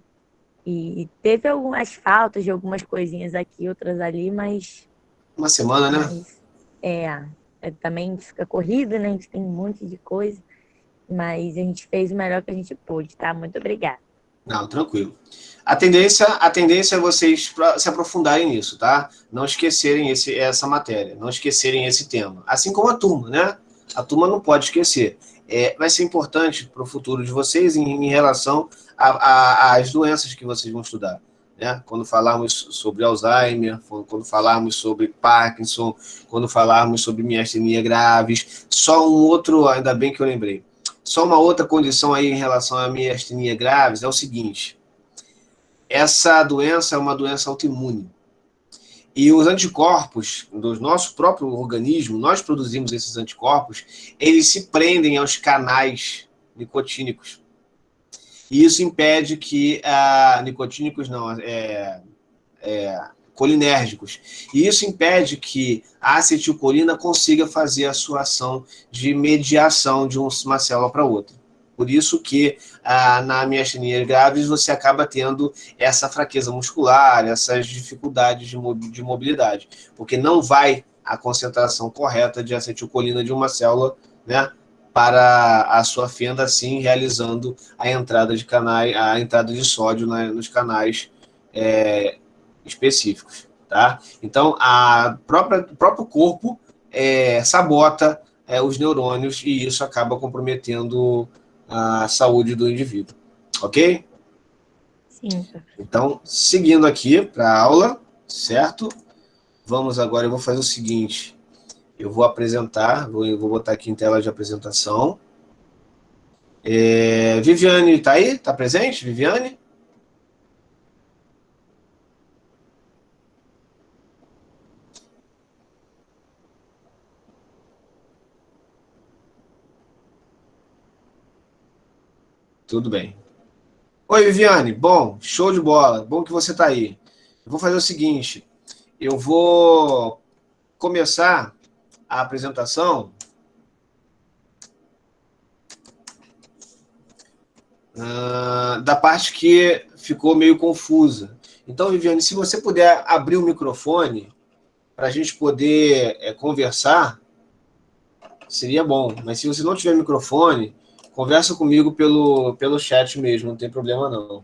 E teve algumas faltas de algumas coisinhas aqui, outras ali, mas... Uma semana, né? Também fica corrido, né? A gente tem um monte de coisa. Mas a gente fez o melhor que a gente pôde, tá? Muito obrigada. Não, tranquilo. A tendência é vocês se aprofundarem nisso, tá? Não esquecerem essa matéria, não esquecerem esse tema. Assim como a turma, né? A turma não pode esquecer. Vai ser importante para o futuro de vocês em relação às doenças que vocês vão estudar. né? Quando falarmos sobre Alzheimer, quando falarmos sobre Parkinson, quando falarmos sobre miastenia graves. Só um outro, ainda bem que eu lembrei, só uma outra condição aí em relação à miastenia graves é o seguinte: essa doença é uma doença autoimune. E os anticorpos do nosso próprio organismo, nós produzimos esses anticorpos, eles se prendem aos canais nicotínicos. E isso impede que nicotínicos não, colinérgicos. E isso impede que a acetilcolina consiga fazer a sua ação de mediação de uma célula para outra. Por isso que na miastenia graves você acaba tendo essa fraqueza muscular, essas dificuldades de mobilidade, porque não vai a concentração correta de acetilcolina de uma célula, né, para a sua fenda, assim, realizando a entrada de canais, a entrada de sódio nos canais específicos, tá? Então, o próprio corpo sabota os neurônios e isso acaba comprometendo a saúde do indivíduo, ok? Sim. Então, seguindo aqui para a aula, certo? Vamos agora, eu vou fazer o seguinte, eu vou apresentar, vou botar aqui em tela de apresentação. Viviane, tá aí? Tá presente, Viviane? Tudo bem. Oi, Viviane. Bom, show de bola. Bom que você está aí. Eu vou fazer o seguinte. Eu vou começar a apresentação da parte que ficou meio confusa. Então, Viviane, se você puder abrir o microfone para a gente poder conversar, seria bom. Mas se você não tiver microfone, conversa comigo pelo chat mesmo, não tem problema não.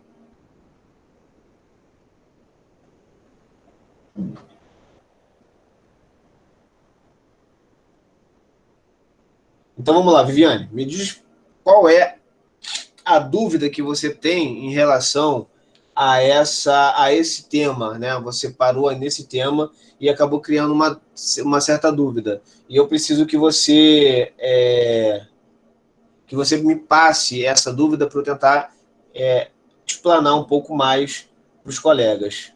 Então vamos lá, Viviane, me diz qual é a dúvida que você tem em relação a esse tema, né? Você parou nesse tema e acabou criando uma certa dúvida. E eu preciso que você me passe essa dúvida para eu tentar explanar um pouco mais para os colegas.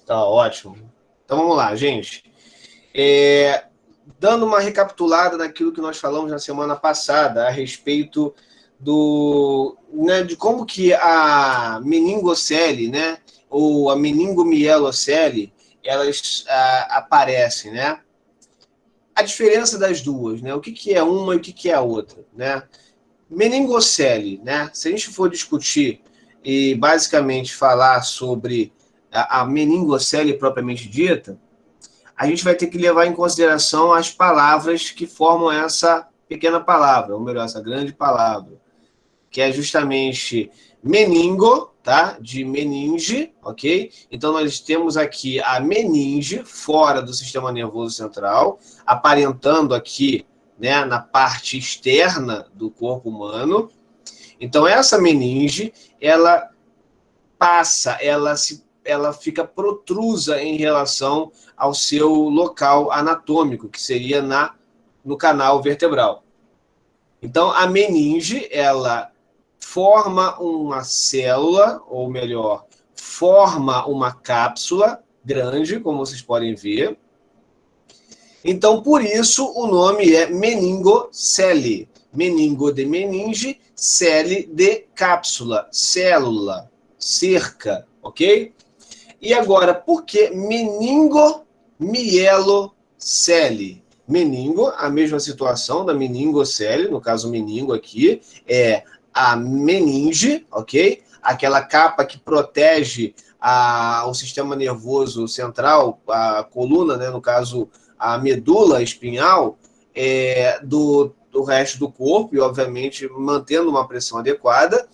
Tá ótimo. Então vamos lá, gente. Dando uma recapitulada naquilo que nós falamos na semana passada a respeito de como que a meningocele, né, ou a meningomielocele, elas aparecem, né? A diferença das duas, né? O que é uma e o que é a outra, né? Meningocele, né? Se a gente for discutir e basicamente falar sobre a meningocele propriamente dita, a gente vai ter que levar em consideração as palavras que formam essa pequena palavra, ou melhor, essa grande palavra, que é justamente meningo, tá? De meninge, ok? Então, nós temos aqui a meninge fora do sistema nervoso central, aparentando aqui, né, na parte externa do corpo humano. Então, essa meninge, ela fica protrusa em relação ao seu local anatômico, que seria no canal vertebral. Então, a meninge, ela forma uma célula, ou melhor, forma uma cápsula grande, como vocês podem ver. Então, por isso, o nome é meningocele. Meningo de meninge, cele de cápsula, célula, cerca, ok? E agora, por que meningomielocele? Meningo, a mesma situação da meningocele, no caso meningo aqui, é a meninge, ok? Aquela capa que protege o sistema nervoso central, a coluna, né? No caso, a medula espinhal, do resto do corpo, e obviamente mantendo uma pressão adequada.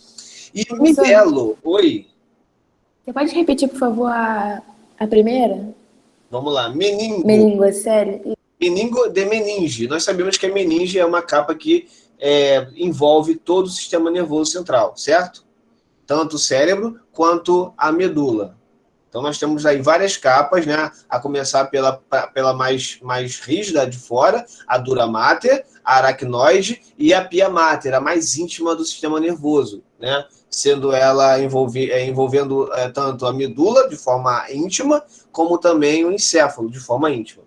E mielo, oi? Você pode repetir, por favor, a primeira? Vamos lá, meningo. Meningocele. Meningo de meninge. Nós sabemos que a meninge é uma capa que envolve todo o sistema nervoso central, certo? Tanto o cérebro quanto a medula. Então, nós temos aí várias capas, né? A começar pela mais rígida de fora, a dura mater, a aracnoide e a pia mater, a mais íntima do sistema nervoso, né? Sendo ela envolvendo tanto a medula de forma íntima, como também o encéfalo de forma íntima.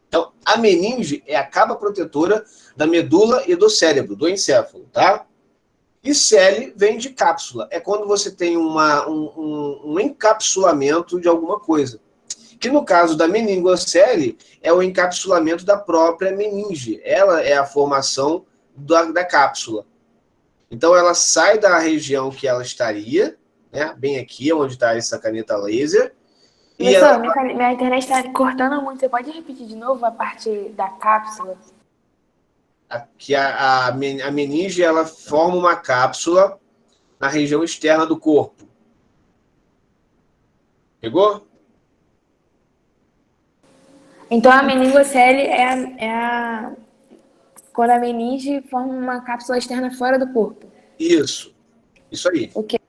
Então, a meninge é a capa protetora da medula e do cérebro, do encéfalo, tá? E cele vem de cápsula. É quando você tem um encapsulamento de alguma coisa. Que no caso da meningocele, é o encapsulamento da própria meninge. Ela é a formação da cápsula. Então, ela sai da região que ela estaria, né, bem aqui, onde está essa caneta laser. Professor, minha internet está cortando muito. Você pode repetir de novo a parte da cápsula? Que a meninge, ela forma uma cápsula na região externa do corpo. Pegou? Então, a meningocele quando a meninge forma uma cápsula externa fora do corpo. Isso aí. Okay.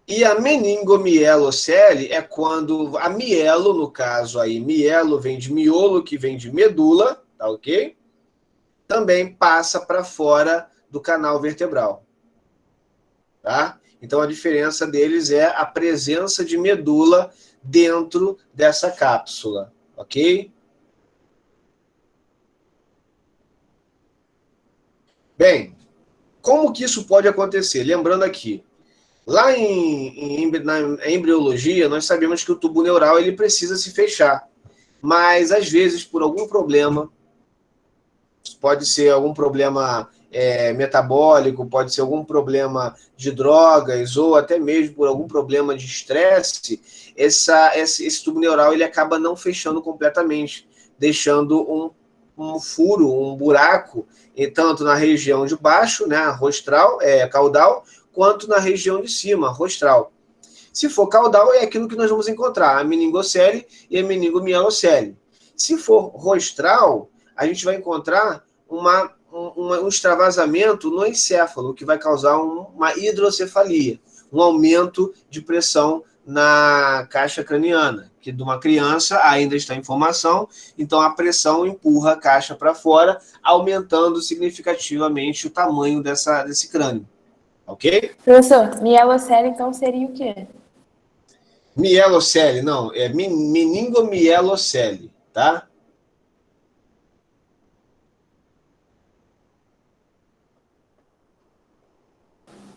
E a meningomielocele é quando a mielo, no caso aí, mielo vem de miolo, que vem de medula, tá ok? Também passa para fora do canal vertebral. Tá? Então, a diferença deles é a presença de medula dentro dessa cápsula, ok? Bem, como que isso pode acontecer? Lembrando aqui, lá na embriologia, nós sabemos que o tubo neural ele precisa se fechar, mas às vezes, por algum problema, pode ser algum problema metabólico, pode ser algum problema de drogas, ou até mesmo por algum problema de estresse, esse tubo neural ele acaba não fechando completamente, deixando um furo, um buraco, tanto na região de baixo, né, rostral, caudal, quanto na região de cima, rostral. Se for caudal, é aquilo que nós vamos encontrar, a meningocele e a meningomielocele. Se for rostral, a gente vai encontrar um extravasamento no encéfalo, que vai causar uma hidrocefalia, um aumento de pressão na caixa craniana, que de uma criança ainda está em formação, então a pressão empurra a caixa para fora, aumentando significativamente o tamanho desse crânio. Ok? Professor, mielocele então seria o quê? Mielocele, não, é meningomielocele, tá?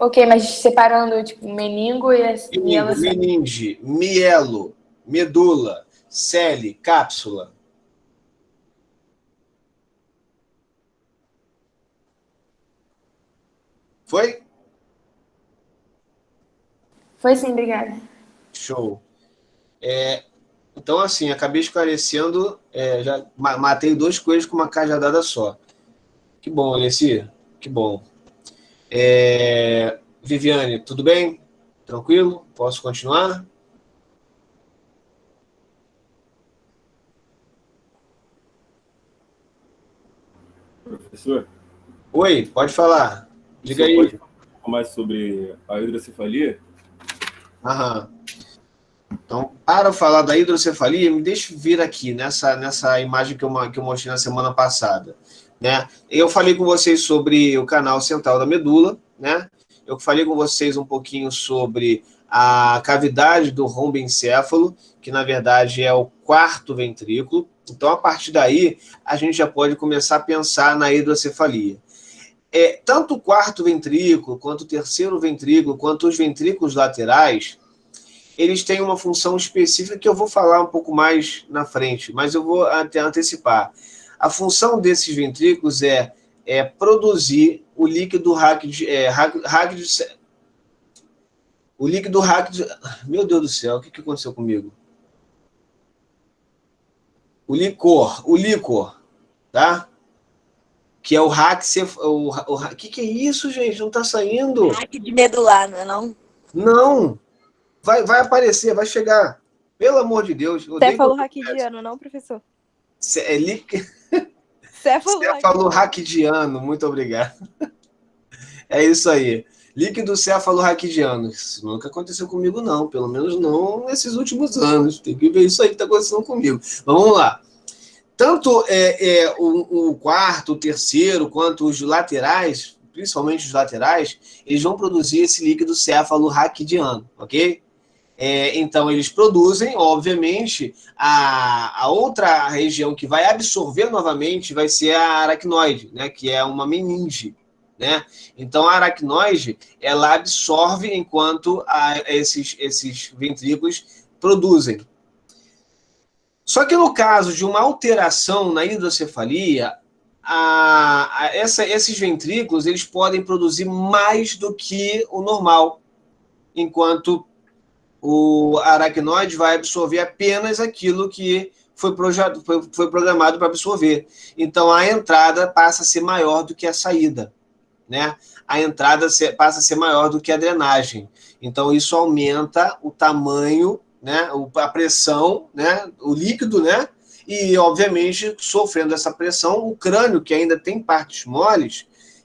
Ok, mas separando, tipo, meningo e mielocele. Meninge, mielo, medula, cele, cápsula. Foi? Foi sim, obrigada. Show. Então, assim, acabei esclarecendo, já matei 2 coelhos com uma cajadada só. Que bom, Alessi, que bom. Viviane, tudo bem? Tranquilo? Posso continuar? Professor? Oi, pode falar. Diga aí. Pode falar um pouco mais sobre a hidrocefalia? Aham. Então, para falar da hidrocefalia, me deixa vir aqui nessa imagem que eu mostrei na semana passada. Né? Eu falei com vocês sobre o canal central da medula, né? Eu falei com vocês um pouquinho sobre a cavidade do romboencéfalo, que na verdade é o 4º ventrículo. Então, a partir daí, a gente já pode começar a pensar na hidrocefalia. Tanto o quarto ventrículo, quanto o terceiro ventrículo, quanto os ventrículos laterais, eles têm uma função específica que eu vou falar um pouco mais na frente, mas eu vou até antecipar. A função desses ventrículos é produzir o líquido Meu Deus do céu, o que aconteceu comigo? O licor, tá? Que é o o que é isso, gente? Não tá saindo? Raque de medular, não é não? Não. Vai aparecer, vai chegar. Pelo amor de Deus. Céfalo-raquidiano, não, professor? Céfalo-raquidiano, muito obrigado. É isso aí. Líquido céfalo-raquidiano. Isso nunca aconteceu comigo, não. Pelo menos não nesses últimos anos. Tem que ver isso aí que está acontecendo comigo. Mas vamos lá. Tanto o quarto, o terceiro, quanto os laterais, principalmente os laterais, eles vão produzir esse líquido céfalo-raquidiano, ok? Então, eles produzem, obviamente, a outra região que vai absorver novamente vai ser a aracnoide, né, que é uma meninge, né? Então, a aracnoide, ela absorve enquanto esses ventrículos produzem. Só que no caso de uma alteração na hidrocefalia, esses ventrículos eles podem produzir mais do que o normal, enquanto o aracnoide vai absorver apenas aquilo que foi programado para absorver. Então, a entrada passa a ser maior do que a saída, né? A entrada passa a ser maior do que a drenagem. Então, isso aumenta o tamanho, né? A pressão, né? O líquido, né? E, obviamente, sofrendo essa pressão, o crânio, que ainda tem partes moles,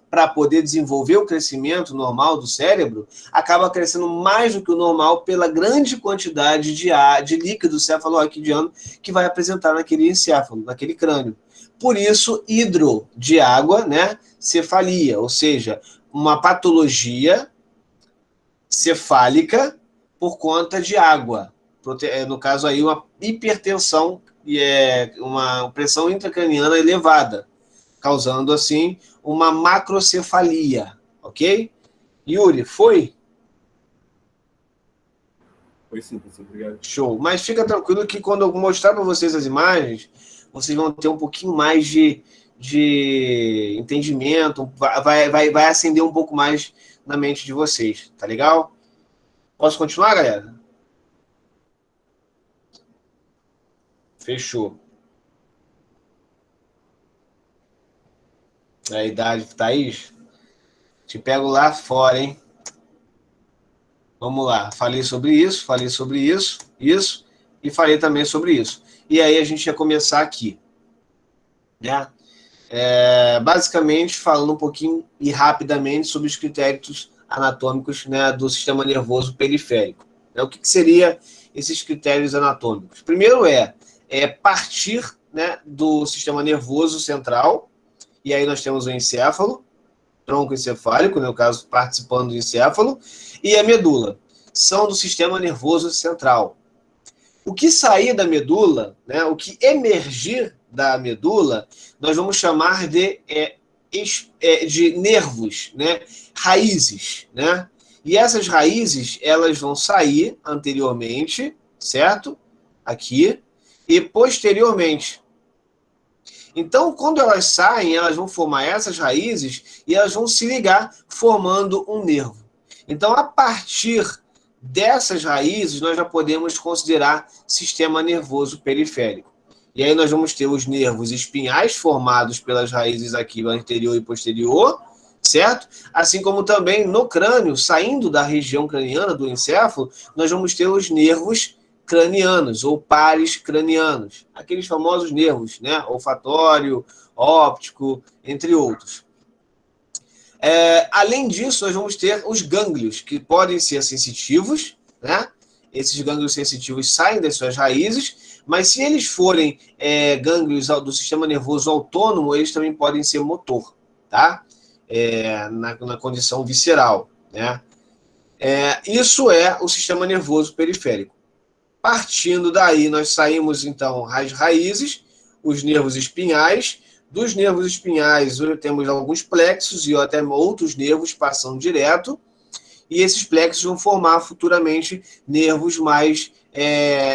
para poder desenvolver o crescimento normal do cérebro, acaba crescendo mais do que o normal pela grande quantidade de líquido cefalo-raquidiano que vai apresentar naquele encéfalo, naquele crânio. Por isso, hidro, de água, né? Cefalia, ou seja, uma patologia cefálica por conta de água. No caso aí, uma hipertensão e uma pressão intracraniana elevada, causando, assim, uma macrocefalia, ok? Yuri, foi? Foi sim, professor, obrigado. Show. Mas fica tranquilo que quando eu mostrar para vocês as imagens, vocês vão ter um pouquinho mais de entendimento, vai acender um pouco mais na mente de vocês, tá legal? Posso continuar, galera? Fechou. A idade, Thaís? Te pego lá fora, hein? Vamos lá. Falei sobre isso, isso, e falei também sobre isso. E aí a gente ia começar aqui, né? Basicamente, falando um pouquinho e rapidamente sobre os critérios anatômicos, né, do sistema nervoso periférico. O que seria esses critérios anatômicos? Primeiro partir, né, do sistema nervoso central, e aí nós temos o encéfalo, tronco encefálico, no caso, participando do encéfalo, e a medula. São do sistema nervoso central. O que sair da medula, né, o que emergir da medula, nós vamos chamar de nervos, né, raízes, né? E essas raízes, elas vão sair anteriormente, certo? Aqui, e posteriormente. Então, quando elas saem, elas vão formar essas raízes e elas vão se ligar formando um nervo. Então, a partir dessas raízes, nós já podemos considerar sistema nervoso periférico. E aí nós vamos ter os nervos espinhais formados pelas raízes aqui anterior e posterior, certo? Assim como também no crânio, saindo da região craniana do encéfalo, nós vamos ter os nervos cranianos ou pares cranianos, aqueles famosos nervos, né? Olfatório, óptico, entre outros. Além disso, nós vamos ter os gânglios, que podem ser sensitivos, né? Esses gânglios sensitivos saem das suas raízes, mas se eles forem gânglios do sistema nervoso autônomo, eles também podem ser motor, tá? Na condição visceral, né? Isso é o sistema nervoso periférico. Partindo daí, nós saímos, então, as raízes, os nervos espinhais. Dos nervos espinhais, temos alguns plexos e até outros nervos passando direto. E esses plexos vão formar futuramente nervos mais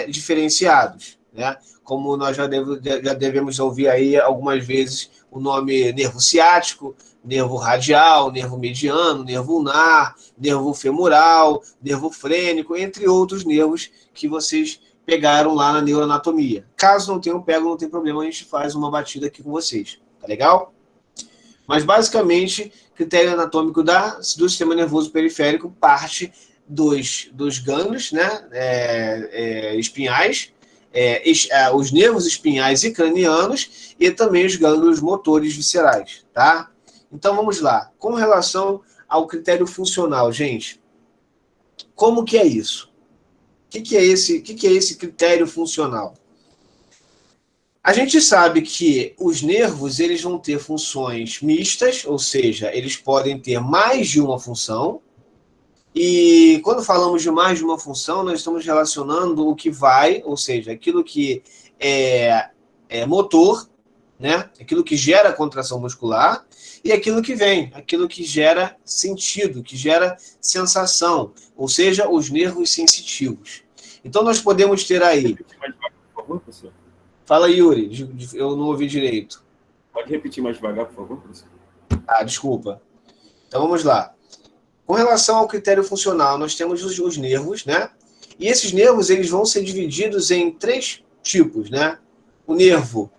diferenciados, né? Como nós já devemos ouvir aí algumas vezes o nome nervo ciático, nervo radial, nervo mediano, nervo ulnar, nervo femoral, nervo frênico, entre outros nervos que vocês pegaram lá na neuroanatomia. Caso não tenham pego, não tem problema, a gente faz uma batida aqui com vocês, tá legal? Mas, basicamente, critério anatômico do sistema nervoso periférico parte dos gânglios, né, espinhais, os nervos espinhais e cranianos e também os gânglios motores viscerais, tá? Então, vamos lá. Com relação ao critério funcional, gente, como que é isso? O que é esse critério funcional? A gente sabe que os nervos eles vão ter funções mistas, ou seja, eles podem ter mais de uma função. E quando falamos de mais de uma função, nós estamos relacionando o que vai, ou seja, aquilo que é motor, né? Aquilo que gera contração muscular, e aquilo que vem, aquilo que gera sentido, que gera sensação, ou seja, os nervos sensitivos. Então, nós podemos ter aí... Por favor, professor? Fala, Yuri, eu não ouvi direito. Pode repetir mais devagar, por favor, professor? Ah, desculpa. Então, vamos lá. Com relação ao critério funcional, nós temos os nervos, né? E esses nervos, eles vão ser divididos em 3 tipos, né? O nervo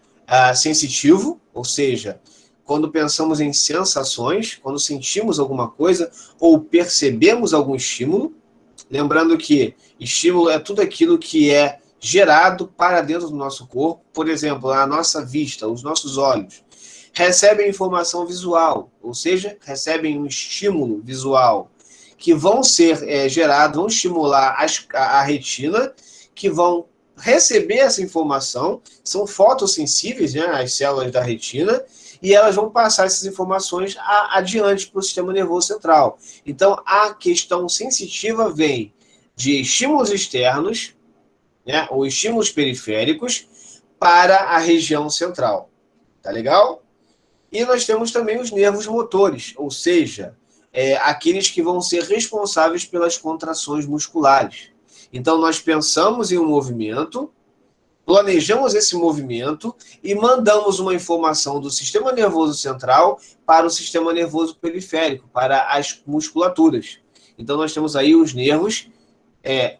sensitivo, ou seja, quando pensamos em sensações, quando sentimos alguma coisa ou percebemos algum estímulo. Lembrando que estímulo é tudo aquilo que é gerado para dentro do nosso corpo. Por exemplo, a nossa vista, os nossos olhos, recebem informação visual, ou seja, recebem um estímulo visual, que vão ser gerados, vão estimular a retina, que vão receber essa informação, são fotossensíveis, né, as células da retina, e elas vão passar essas informações adiante para o sistema nervoso central. Então, a questão sensitiva vem de estímulos externos, né, ou estímulos periféricos, para a região central. Tá legal? E nós temos também os nervos motores, ou seja, aqueles que vão ser responsáveis pelas contrações musculares. Então, nós pensamos em um movimento, planejamos esse movimento e mandamos uma informação do sistema nervoso central para o sistema nervoso periférico, para as musculaturas. Então, nós temos aí os nervos,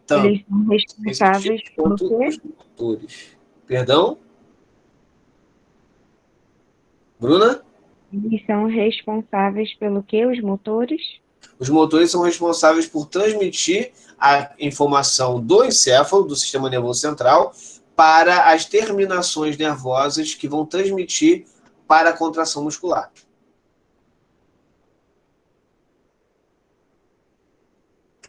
tanto eles são responsáveis quanto os motores. Perdão? Bruna? Eles são responsáveis pelo quê? Os motores? Os motores são responsáveis por transmitir a informação do encéfalo, do sistema nervoso central, para as terminações nervosas que vão transmitir para a contração muscular.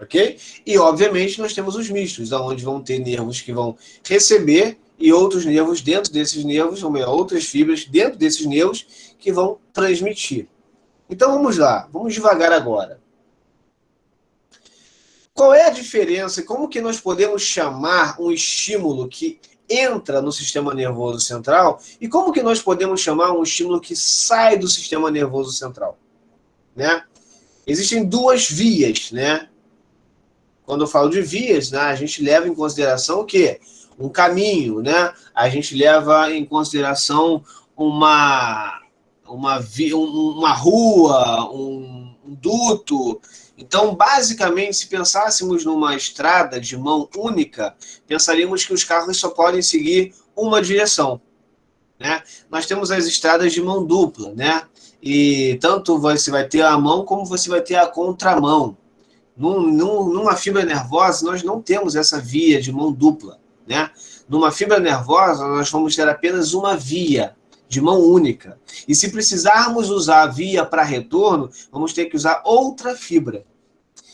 Ok? E, obviamente, nós temos os mistos, onde vão ter nervos que vão receber e outros nervos dentro desses nervos, ou melhor, outras fibras dentro desses nervos que vão transmitir. Então, vamos lá. Vamos devagar agora. Qual é a diferença? Como que nós podemos chamar um estímulo que entra no sistema nervoso central e como que nós podemos chamar um estímulo que sai do sistema nervoso central? Né? Existem 2 vias, né? Quando eu falo de vias, né, a gente leva em consideração o quê? Um caminho, né? A gente leva em consideração uma rua, um duto. Então, basicamente, se pensássemos numa estrada de mão única, pensaríamos que os carros só podem seguir uma direção, né? Nós temos as estradas de mão dupla, né? E tanto você vai ter a mão como você vai ter a contramão. Numa fibra nervosa, nós não temos essa via de mão dupla, né? Numa fibra nervosa, nós vamos ter apenas uma via de mão única. E se precisarmos usar a via para retorno, vamos ter que usar outra fibra.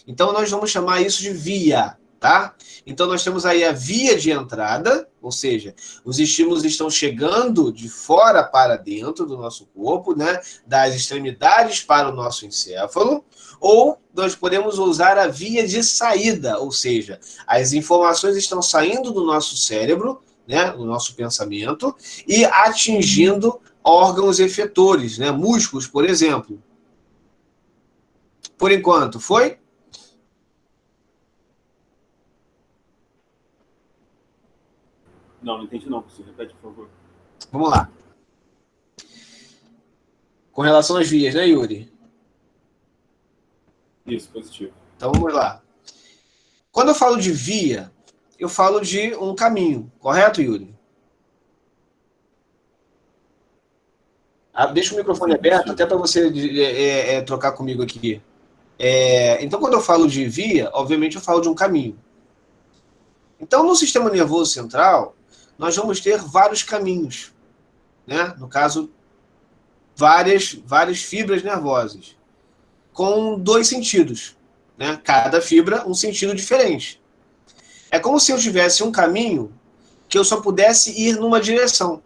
Então, nós vamos chamar isso de via, tá? Então, nós temos aí a via de entrada, ou seja, os estímulos estão chegando de fora para dentro do nosso corpo, né? Das extremidades para o nosso encéfalo, ou nós podemos usar a via de saída, ou seja, as informações estão saindo do nosso cérebro, né, o nosso pensamento, e atingindo órgãos efetores, né, músculos, por exemplo. Por enquanto, foi? Não entendi não, professor. Repete, por favor. Vamos lá. Com relação às vias, né, Yuri? Isso, positivo. Então, vamos lá. Quando eu falo de via, eu falo de um caminho, correto, Yuri? Deixa o microfone aberto, até para você trocar comigo aqui. Então, quando eu falo de via, obviamente eu falo de um caminho. Então, no sistema nervoso central, nós vamos ter vários caminhos, né? No caso, várias fibras nervosas, com 2 sentidos, né? Cada fibra um sentido diferente. É como se eu tivesse um caminho que eu só pudesse ir numa direção.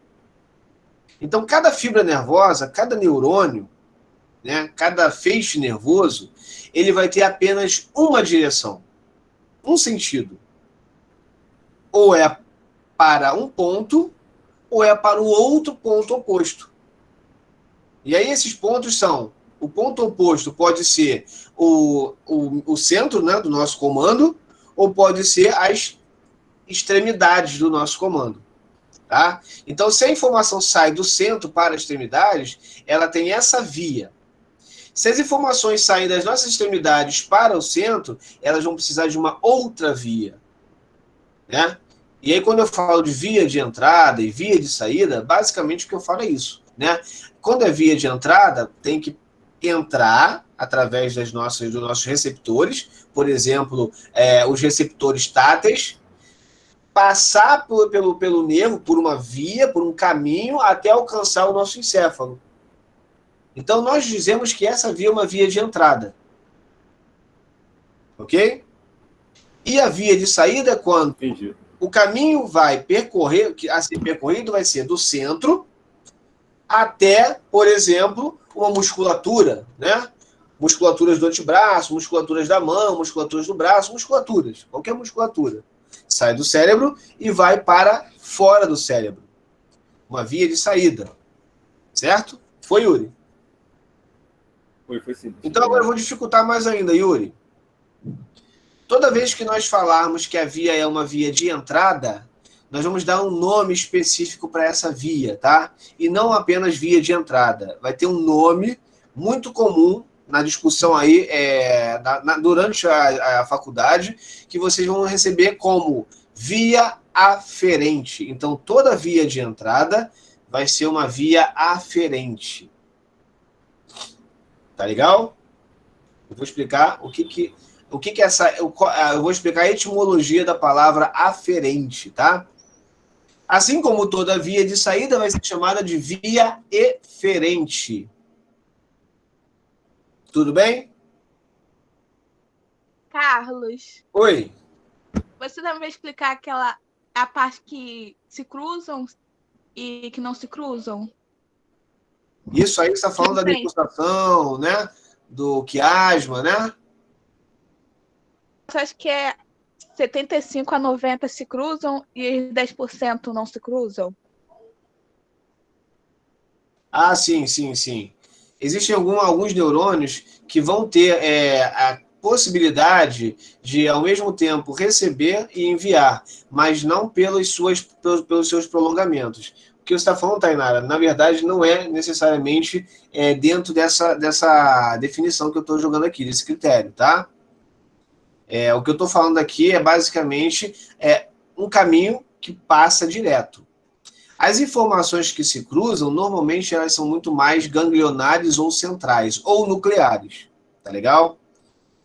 Então, cada fibra nervosa, cada neurônio, né, cada feixe nervoso, ele vai ter apenas uma direção, um sentido. Ou é para um ponto, ou é para o outro ponto oposto. E aí esses pontos são, o ponto oposto pode ser o centro, né, do nosso comando, ou pode ser as extremidades do nosso comando. Tá? Então, se a informação sai do centro para as extremidades, ela tem essa via. Se as informações saem das nossas extremidades para o centro, elas vão precisar de uma outra via. Né? E aí, quando eu falo de via de entrada e via de saída, basicamente o que eu falo é isso. Né? Quando é via de entrada, tem que entrar através dos nossos receptores, por exemplo, os receptores táteis, passar pelo nervo, por uma via, por um caminho, até alcançar o nosso encéfalo. Então, nós dizemos que essa via é uma via de entrada. Ok? E a via de saída é quando Entendi. O caminho vai percorrer, a ser percorrido vai ser do centro até, por exemplo, uma musculatura, né? Musculaturas do antebraço, musculaturas da mão, musculaturas do braço, musculaturas, qualquer musculatura. Sai do cérebro e vai para fora do cérebro. Uma via de saída. Certo? Foi, Yuri? Foi sim. Então agora eu vou dificultar mais ainda, Yuri. Toda vez que nós falarmos que a via é uma via de entrada, nós vamos dar um nome específico para essa via, tá? E não apenas via de entrada. Vai ter um nome muito comum na discussão aí durante a faculdade, que vocês vão receber como via aferente. Então, toda via de entrada vai ser uma via aferente. Tá legal? Eu vou explicar o que é essa... Eu vou explicar a etimologia da palavra aferente, tá? Assim como toda via de saída vai ser chamada de via eferente. Tudo bem? Carlos. Oi. Você também vai explicar a parte que se cruzam e que não se cruzam? Isso aí você está falando da degustação, né? Do quiasma, né? Você acha que 75 a 90 se cruzam e 10% não se cruzam? Ah, sim. Existem alguns neurônios que vão ter a possibilidade de, ao mesmo tempo, receber e enviar, mas não pelos seus prolongamentos. O que você está falando, Tainara, na verdade, não é necessariamente dentro dessa definição que eu estou jogando aqui, desse critério, tá? O que eu estou falando aqui é basicamente um caminho que passa direto. As informações que se cruzam, normalmente elas são muito mais ganglionares ou centrais, ou nucleares, tá legal?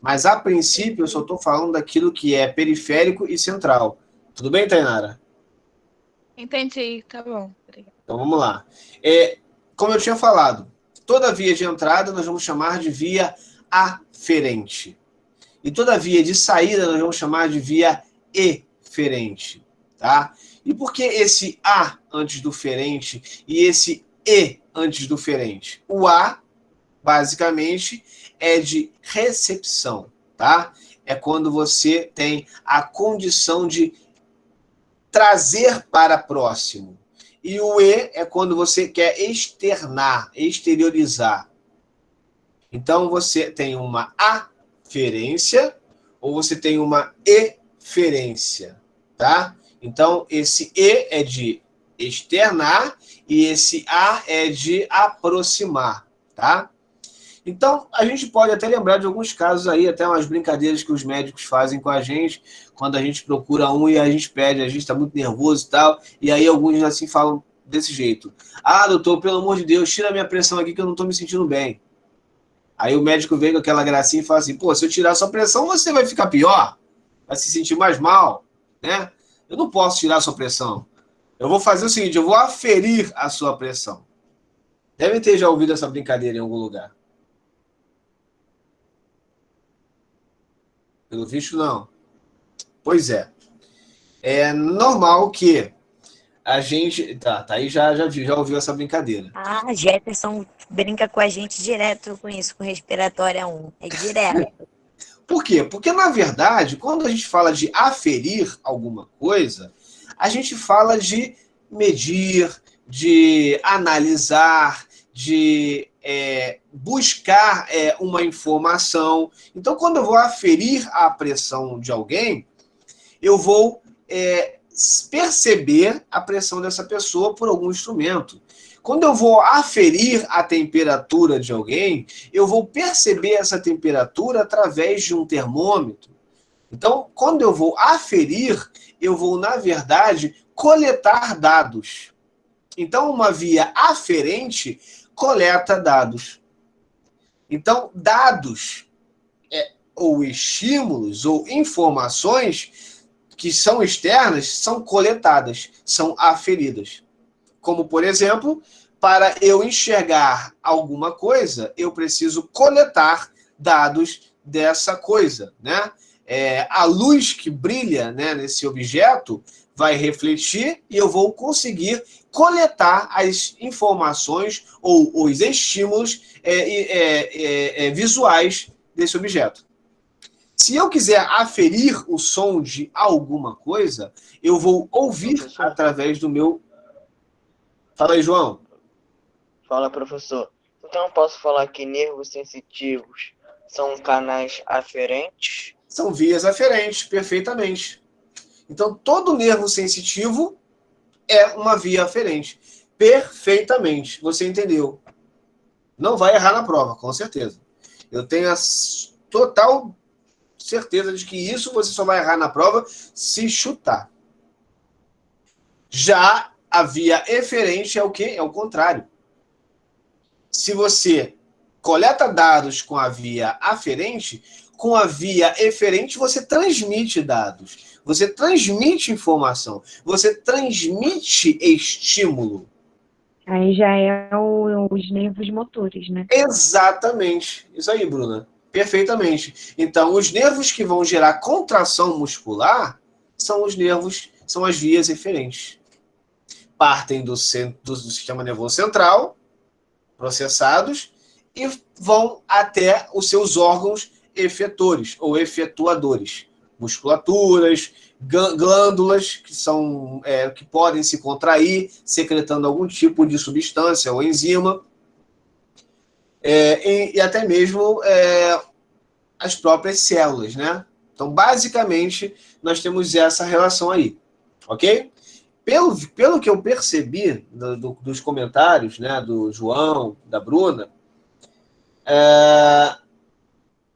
Mas, a princípio, eu só estou falando daquilo que é periférico e central. Tudo bem, Tainara? Entendi, tá bom. Obrigada. Então, vamos lá. Como eu tinha falado, toda via de entrada nós vamos chamar de via aferente. E toda via de saída nós vamos chamar de via eferente, tá? E por que esse A antes do ferente e esse E antes do ferente? O A, basicamente, é de recepção, tá? É quando você tem a condição de trazer para próximo. E o E é quando você quer externar, exteriorizar. Então, você tem uma aferência ou você tem uma eferência, tá? Então, esse E é de externar e esse A é de aproximar, tá? Então, a gente pode até lembrar de alguns casos aí, até umas brincadeiras que os médicos fazem com a gente, quando a gente procura um e a gente pede, a gente está muito nervoso e tal, e aí alguns assim falam desse jeito. Ah, doutor, pelo amor de Deus, tira a minha pressão aqui que eu não estou me sentindo bem. Aí o médico vem com aquela gracinha e fala assim, pô, se eu tirar a sua pressão, você vai ficar pior, vai se sentir mais mal, né? Eu não posso tirar a sua pressão. Eu vou fazer o seguinte, eu vou aferir a sua pressão. Devem ter já ouvido essa brincadeira em algum lugar. Pelo visto, não. Pois é. É normal que a gente... Tá aí já ouviu essa brincadeira. Ah, Jefferson brinca com a gente direto com isso, com respiratória 1. É direto. Por quê? Porque, na verdade, quando a gente fala de aferir alguma coisa, a gente fala de medir, de analisar, de buscar uma informação. Então, quando eu vou aferir a pressão de alguém, eu vou perceber a pressão dessa pessoa por algum instrumento. Quando eu vou aferir a temperatura de alguém, eu vou perceber essa temperatura através de um termômetro. Então, quando eu vou aferir, eu vou, na verdade, coletar dados. Então, uma via aferente coleta dados. Então, dados ou estímulos ou informações que são externas são coletadas, são aferidas. Como, por exemplo, para eu enxergar alguma coisa, eu preciso coletar dados dessa coisa, né? A luz que brilha, né, nesse objeto vai refletir e eu vou conseguir coletar as informações ou os estímulos visuais desse objeto. Se eu quiser aferir o som de alguma coisa, eu vou ouvir através do meu... Fala aí, João. Fala, professor. Então eu posso falar que nervos sensitivos são canais aferentes? São vias aferentes, perfeitamente. Então, todo nervo sensitivo é uma via aferente. Perfeitamente. Você entendeu. Não vai errar na prova, com certeza. Eu tenho a total certeza de que isso você só vai errar na prova se chutar. Já a via eferente é o quê? É o contrário. Se você coleta dados com a via aferente, com a via eferente você transmite dados. Você transmite informação. Você transmite estímulo. Aí já é os nervos motores, né? Exatamente. Isso aí, Bruna. Perfeitamente. Então, os nervos que vão gerar contração muscular são os nervos, são as vias eferentes. Partem do sistema nervoso central, processados, e vão até os seus órgãos efetores ou efetuadores. Musculaturas, glândulas que podem se contrair, secretando algum tipo de substância ou enzima, e até mesmo as próprias células, né? Então, basicamente, nós temos essa relação aí, ok? Pelo que eu percebi dos comentários, né, do João, da Bruna,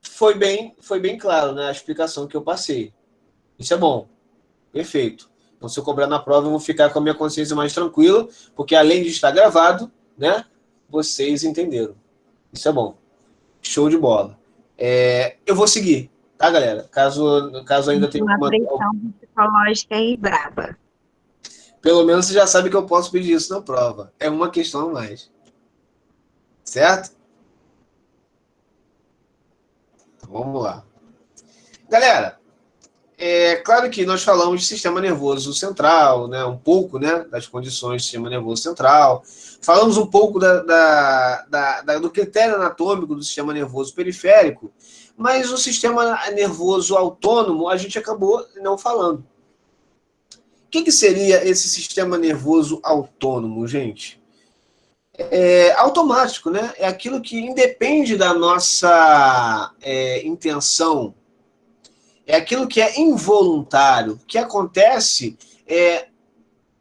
foi bem claro, né, a explicação que eu passei. Isso é bom. Perfeito. Então, se eu cobrar na prova, eu vou ficar com a minha consciência mais tranquila, porque além de estar gravado, né, vocês entenderam. Isso é bom. Show de bola. Eu vou seguir, tá, galera? Caso ainda tenha uma pressão psicológica aí braba. Pelo menos você já sabe que eu posso pedir isso na prova. É uma questão a mais. Certo? Então, vamos lá. Galera, claro que nós falamos de sistema nervoso central, né, um pouco, né, das condições do sistema nervoso central. Falamos um pouco do critério anatômico do sistema nervoso periférico, mas o sistema nervoso autônomo a gente acabou não falando. que seria esse sistema nervoso autônomo, gente? É automático, né? É aquilo que independe da nossa intenção. É aquilo que é involuntário, que acontece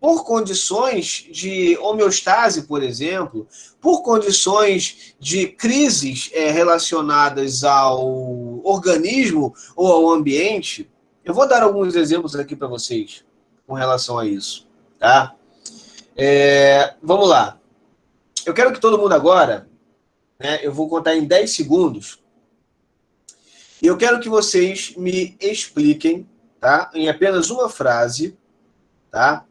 por condições de homeostase, por exemplo, por condições de crises relacionadas ao organismo ou ao ambiente. Eu vou dar alguns exemplos aqui para vocês com relação a isso, tá? Vamos lá. Eu quero que todo mundo agora, né, eu vou contar em 10 segundos, e eu quero que vocês me expliquem, tá, em apenas uma frase, tá,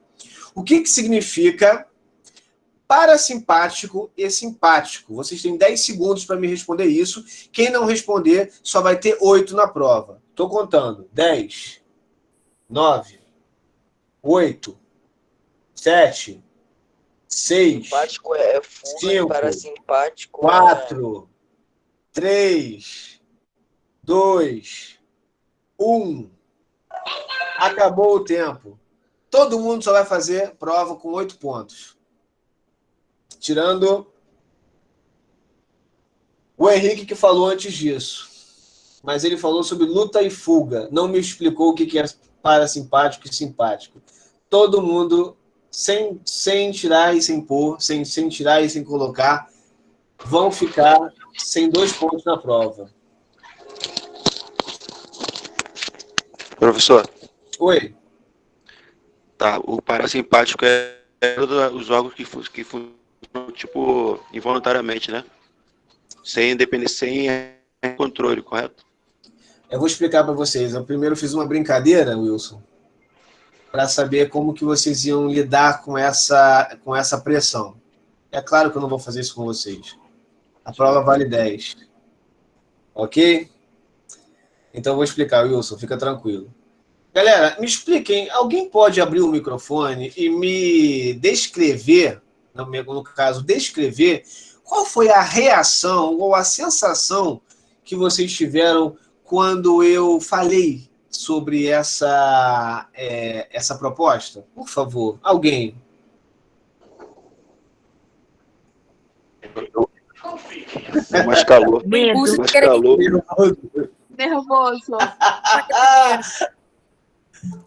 o que significa parasimpático e simpático. Vocês têm 10 segundos para me responder isso. Quem não responder só vai ter 8 na prova. Estou contando. 10, 9, 8, 7, 6, simpático é fuga, 5, parasimpático 4, 3, 2, 1. Acabou o tempo. Todo mundo só vai fazer prova com 8 pontos. Tirando o Henrique, que falou antes disso. Mas ele falou sobre luta e fuga. Não me explicou o que é parasimpático e simpático. Todo mundo, sem tirar e sem pôr, sem tirar e sem colocar, vão ficar sem 2 pontos na prova. Professor. Oi. Tá, o parasimpático é todos os órgãos que funcionam, tipo, involuntariamente, né? Sem independência, sem controle, correto? Eu vou explicar para vocês. Eu primeiro fiz uma brincadeira, Wilson, para saber como que vocês iam lidar com essa pressão. É claro que eu não vou fazer isso com vocês. A prova vale 10. Ok? Então eu vou explicar, Wilson, fica tranquilo. Galera, me expliquem, alguém pode abrir o microfone e me descrever, no caso, descrever qual foi a reação ou a sensação que vocês tiveram quando eu falei sobre essa proposta? Por favor, alguém. Mais calor. Mais calor. Nervoso.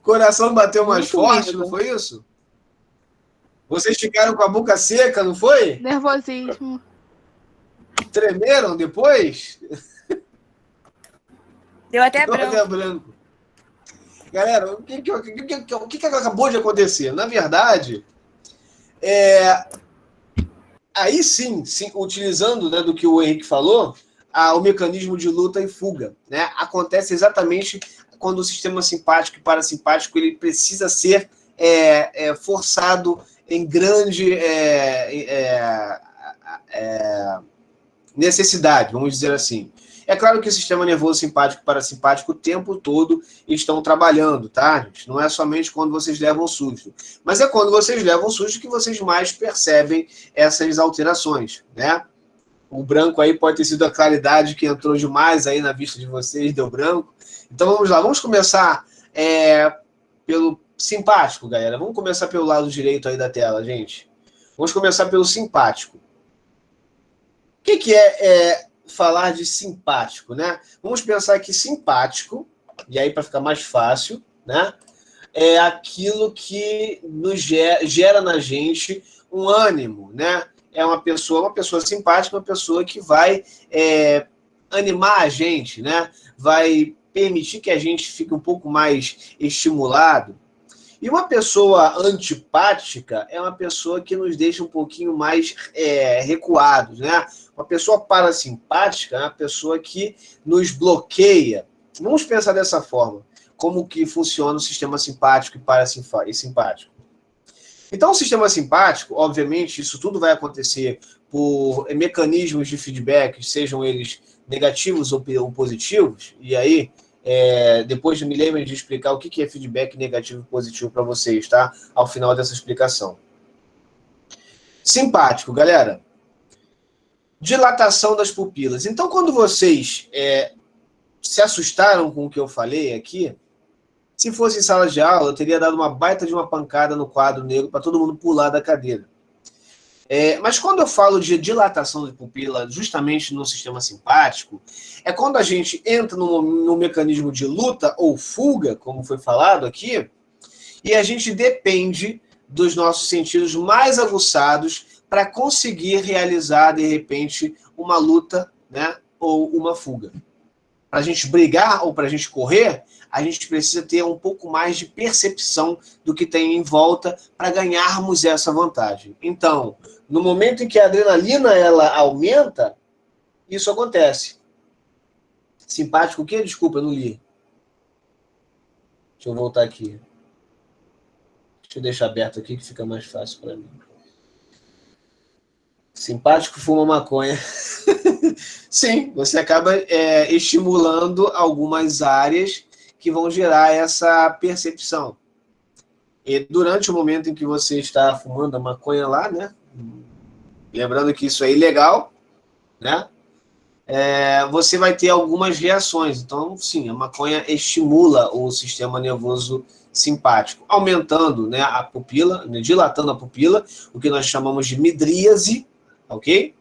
Coração bateu mais Muito forte, medo. não foi isso? Vocês ficaram com a boca seca, não foi? Nervosismo. Tremeram depois? Deu até Deu branco. até branco. Galera, o que acabou de acontecer? Na verdade, aí sim, utilizando, né, do que o Henrique falou, o mecanismo de luta e fuga, né, acontece exatamente quando o sistema simpático e parasimpático ele precisa ser forçado em grande necessidade, vamos dizer assim. É claro que o sistema nervoso simpático e parasimpático o tempo todo estão trabalhando, tá, gente? Não é somente quando vocês levam susto. Mas é quando vocês levam susto que vocês mais percebem essas alterações, né? O branco aí pode ter sido a claridade que entrou demais aí na vista de vocês, deu branco. Então vamos lá, vamos começar pelo simpático, galera. Vamos começar pelo lado direito aí da tela, gente. Vamos começar pelo simpático. O que é falar de simpático, né? Vamos pensar que simpático, e aí para ficar mais fácil, né? É aquilo que nos gera na gente um ânimo, né? É uma pessoa simpática, uma pessoa que vai animar a gente, né? Vai permitir que a gente fique um pouco mais estimulado. E uma pessoa antipática é uma pessoa que nos deixa um pouquinho mais recuados, né? Uma pessoa parasimpática é uma pessoa que nos bloqueia. Vamos pensar dessa forma. Como que funciona o sistema simpático e simpático. Então, o sistema simpático, obviamente, isso tudo vai acontecer por mecanismos de feedback, sejam eles negativos ou positivos, e aí, depois me lembrem de explicar o que é feedback negativo e positivo para vocês, tá? Ao final dessa explicação. Simpático, galera. Dilatação das pupilas. Então, quando vocês se assustaram com o que eu falei aqui, Se fosse em sala de aula, eu teria dado uma baita de uma pancada no quadro negro para todo mundo pular da cadeira. Mas quando eu falo de dilatação de pupila justamente no sistema simpático, é quando a gente entra no mecanismo de luta ou fuga, como foi falado aqui, e a gente depende dos nossos sentidos mais aguçados para conseguir realizar, de repente, uma luta, né, ou uma fuga. Para a gente brigar ou para a gente correr, a gente precisa ter um pouco mais de percepção do que tem em volta para ganharmos essa vantagem. Então, no momento em que a adrenalina ela aumenta, isso acontece. Simpático o quê? Desculpa, eu não li. Deixa eu voltar aqui. Deixa eu deixar aberto aqui que fica mais fácil para mim. Simpático fuma maconha. Sim, você acaba estimulando algumas áreas que vão gerar essa percepção. E durante o momento em que você está fumando a maconha lá, né? Lembrando que isso é ilegal, né? Você vai ter algumas reações. Então, sim, a maconha estimula o sistema nervoso simpático, aumentando, né, a pupila, né, dilatando a pupila, o que nós chamamos de midríase, ok?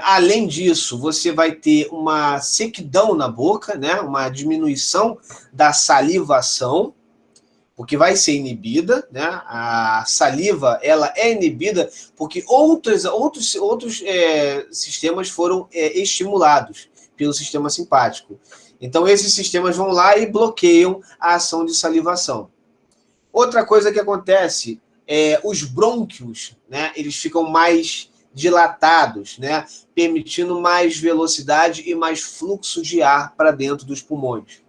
Além disso, você vai ter uma sequidão na boca, né, uma diminuição da salivação, porque vai ser inibida, né? A saliva ela é inibida porque outros sistemas foram estimulados pelo sistema simpático. Então, esses sistemas vão lá e bloqueiam a ação de salivação. Outra coisa que acontece os brônquios, né? Eles ficam mais dilatados, né? Permitindo mais velocidade e mais fluxo de ar para dentro dos pulmões.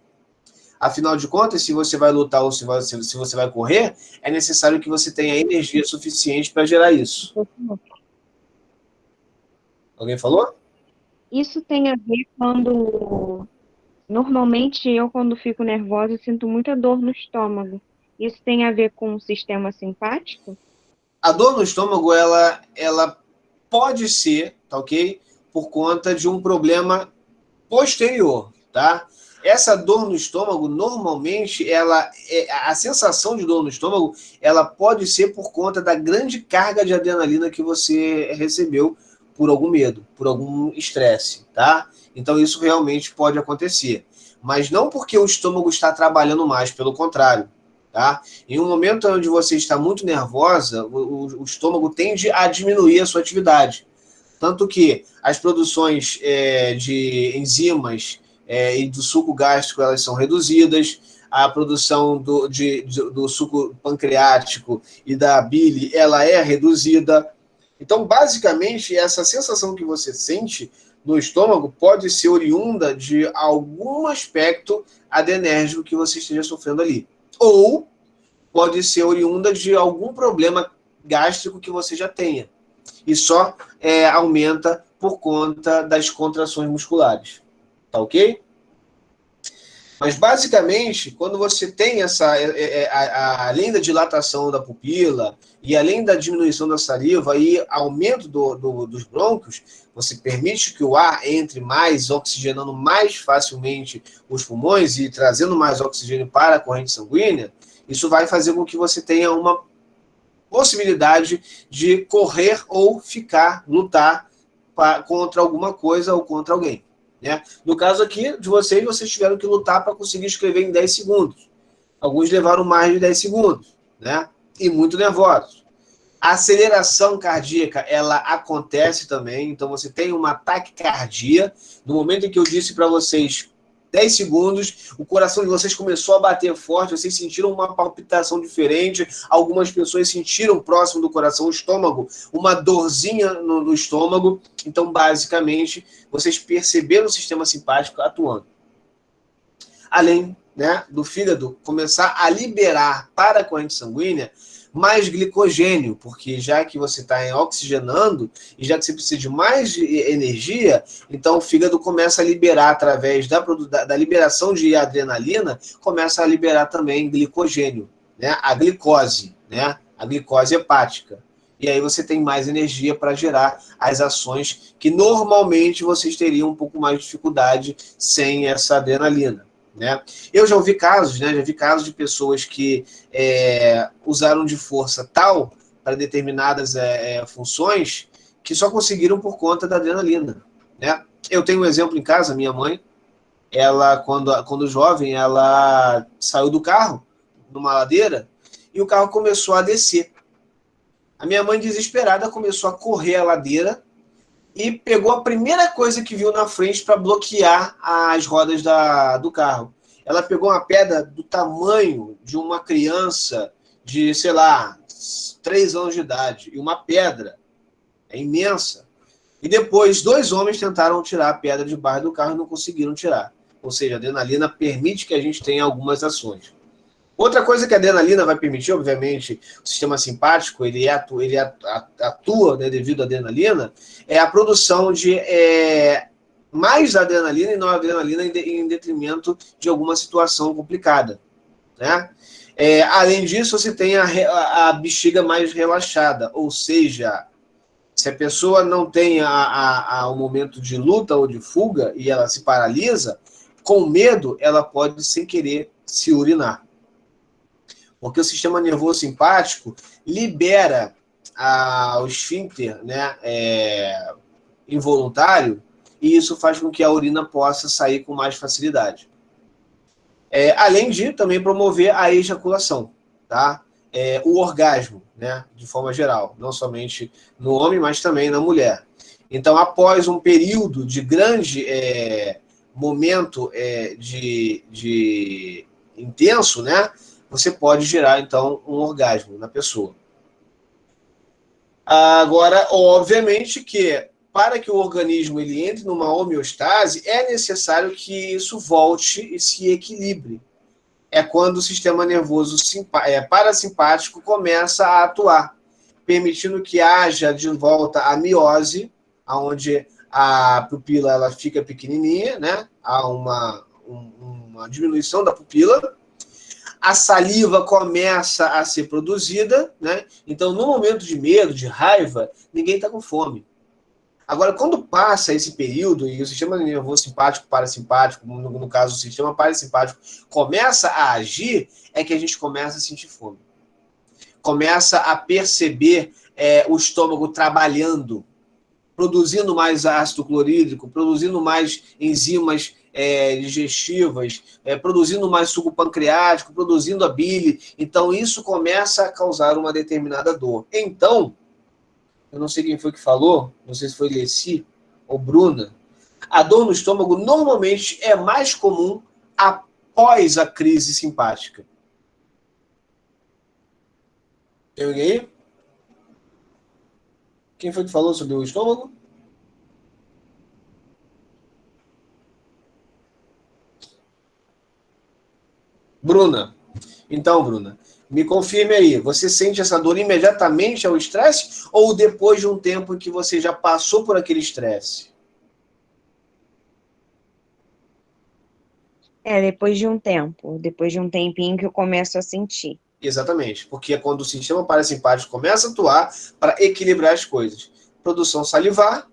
Afinal de contas, se você vai lutar ou se você vai correr, é necessário que você tenha energia suficiente para gerar isso. Alguém falou? Isso tem a ver quando... Normalmente, eu, quando fico nervosa, sinto muita dor no estômago. Isso tem a ver com o sistema simpático? A dor no estômago, ela pode ser, tá ok? Por conta de um problema posterior, tá? Essa dor no estômago, normalmente, a sensação de dor no estômago, ela pode ser por conta da grande carga de adrenalina que você recebeu por algum medo, por algum estresse, tá? Então, isso realmente pode acontecer. Mas não porque o estômago está trabalhando mais, pelo contrário, tá? Em um momento onde você está muito nervosa, o estômago tende a diminuir a sua atividade. Tanto que as produções de enzimas e do suco gástrico, elas são reduzidas, a produção do suco pancreático e da bile, ela é reduzida. Então, basicamente, essa sensação que você sente no estômago pode ser oriunda de algum aspecto adrenérgico que você esteja sofrendo ali. Ou pode ser oriunda de algum problema gástrico que você já tenha. E só aumenta por conta das contrações musculares. Tá ok? Mas, basicamente, quando você tem além da dilatação da pupila e além da diminuição da saliva e aumento dos brônquios, você permite que o ar entre mais, oxigenando mais facilmente os pulmões e trazendo mais oxigênio para a corrente sanguínea, isso vai fazer com que você tenha uma possibilidade de correr ou lutar contra alguma coisa ou contra alguém. Né? No caso aqui de vocês tiveram que lutar para conseguir escrever em 10 segundos. Alguns levaram mais de 10 segundos, né? E muito nervosos. A aceleração cardíaca, ela acontece também, então você tem uma taquicardia. No momento em que eu disse para vocês 10 segundos, o coração de vocês começou a bater forte, vocês sentiram uma palpitação diferente, algumas pessoas sentiram próximo do coração, o estômago, uma dorzinha no estômago. Então, basicamente, vocês perceberam o sistema simpático atuando. Além, né, do fígado começar a liberar para a corrente sanguínea mais glicogênio, porque já que você está oxigenando e já que você precisa de mais energia, então o fígado começa a liberar através da liberação de adrenalina, começa a liberar também glicogênio, né? A glicose hepática. E aí você tem mais energia para gerar as ações que normalmente vocês teriam um pouco mais de dificuldade sem essa adrenalina, né? Eu já ouvi casos, né? Já vi casos de pessoas que usaram de força tal para determinadas funções que só conseguiram por conta da adrenalina, né? Eu tenho um exemplo em casa, minha mãe, ela, quando jovem, ela saiu do carro, numa ladeira, e o carro começou a descer. A minha mãe, desesperada, começou a correr a ladeira e pegou a primeira coisa que viu na frente para bloquear as rodas do carro. Ela pegou uma pedra do tamanho de uma criança de, sei lá, 3 anos de idade, e uma pedra imensa. E depois, 2 homens tentaram tirar a pedra de baixo do carro e não conseguiram tirar. Ou seja, a adrenalina permite que a gente tenha algumas ações. Outra coisa que a adrenalina vai permitir, obviamente, o sistema simpático, ele atua, né, devido à adrenalina, é a produção de mais adrenalina e não adrenalina em detrimento de alguma situação complicada, né? Além disso, você tem a bexiga mais relaxada, ou seja, se a pessoa não tem um momento de luta ou de fuga e ela se paralisa, com medo, ela pode, sem querer, se urinar. Porque o sistema nervoso simpático libera o esfíncter, né, involuntário, e isso faz com que a urina possa sair com mais facilidade. Além de também promover a ejaculação, tá? O orgasmo, né, de forma geral, não somente no homem, mas também na mulher. Então, após um período de grande momento de intenso, né, você pode gerar, então, um orgasmo na pessoa. Agora, obviamente que, para que o organismo ele entre numa homeostase, é necessário que isso volte e se equilibre. É quando o sistema nervoso parasimpático começa a atuar, permitindo que haja de volta a miose, onde a pupila ela fica pequenininha, né? Há uma diminuição da pupila, a saliva começa a ser produzida, né? Então, no momento de medo, de raiva, ninguém está com fome. Agora, quando passa esse período e o sistema nervoso simpático, parasimpático, no caso o sistema parasimpático, começa a agir, é que a gente começa a sentir fome. Começa a perceber o estômago trabalhando, produzindo mais ácido clorídrico, produzindo mais enzimas digestivas, produzindo mais suco pancreático, produzindo a bile. Então, isso começa a causar uma determinada dor. Então, eu não sei quem foi que falou, não sei se foi Leci ou Bruna, a dor no estômago normalmente é mais comum após a crise simpática. Tem alguém aí? Quem foi que falou sobre o estômago? Bruna. Então, Bruna, me confirme aí, você sente essa dor imediatamente ao estresse ou depois de um tempo em que você já passou por aquele estresse? Depois de um tempo, depois de um tempinho que eu começo a sentir. Exatamente, porque é quando o sistema parasimpático começa a atuar para equilibrar as coisas. Produção salivar,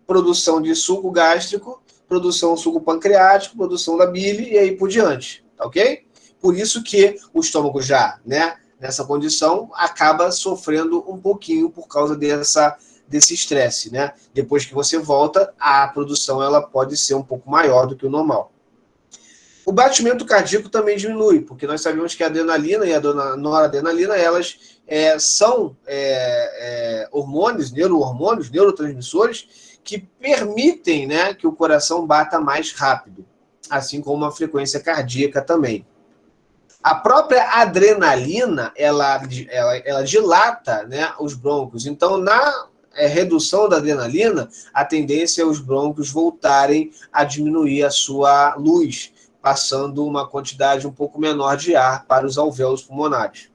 produção de suco gástrico, produção de suco pancreático, produção da bile e aí por diante, tá ok? Por isso que o estômago já, né, nessa condição, acaba sofrendo um pouquinho por causa desse estresse, né? Depois que você volta, a produção ela pode ser um pouco maior do que o normal. O batimento cardíaco também diminui, porque nós sabemos que a adrenalina e a noradrenalina, elas são hormônios, neurohormônios, neurotransmissores, que permitem, né, que o coração bata mais rápido, assim como a frequência cardíaca também. A própria adrenalina, ela dilata, né, os brônquios. Então, na redução da adrenalina, a tendência é os brônquios voltarem a diminuir a sua luz, passando uma quantidade um pouco menor de ar para os alvéolos pulmonares.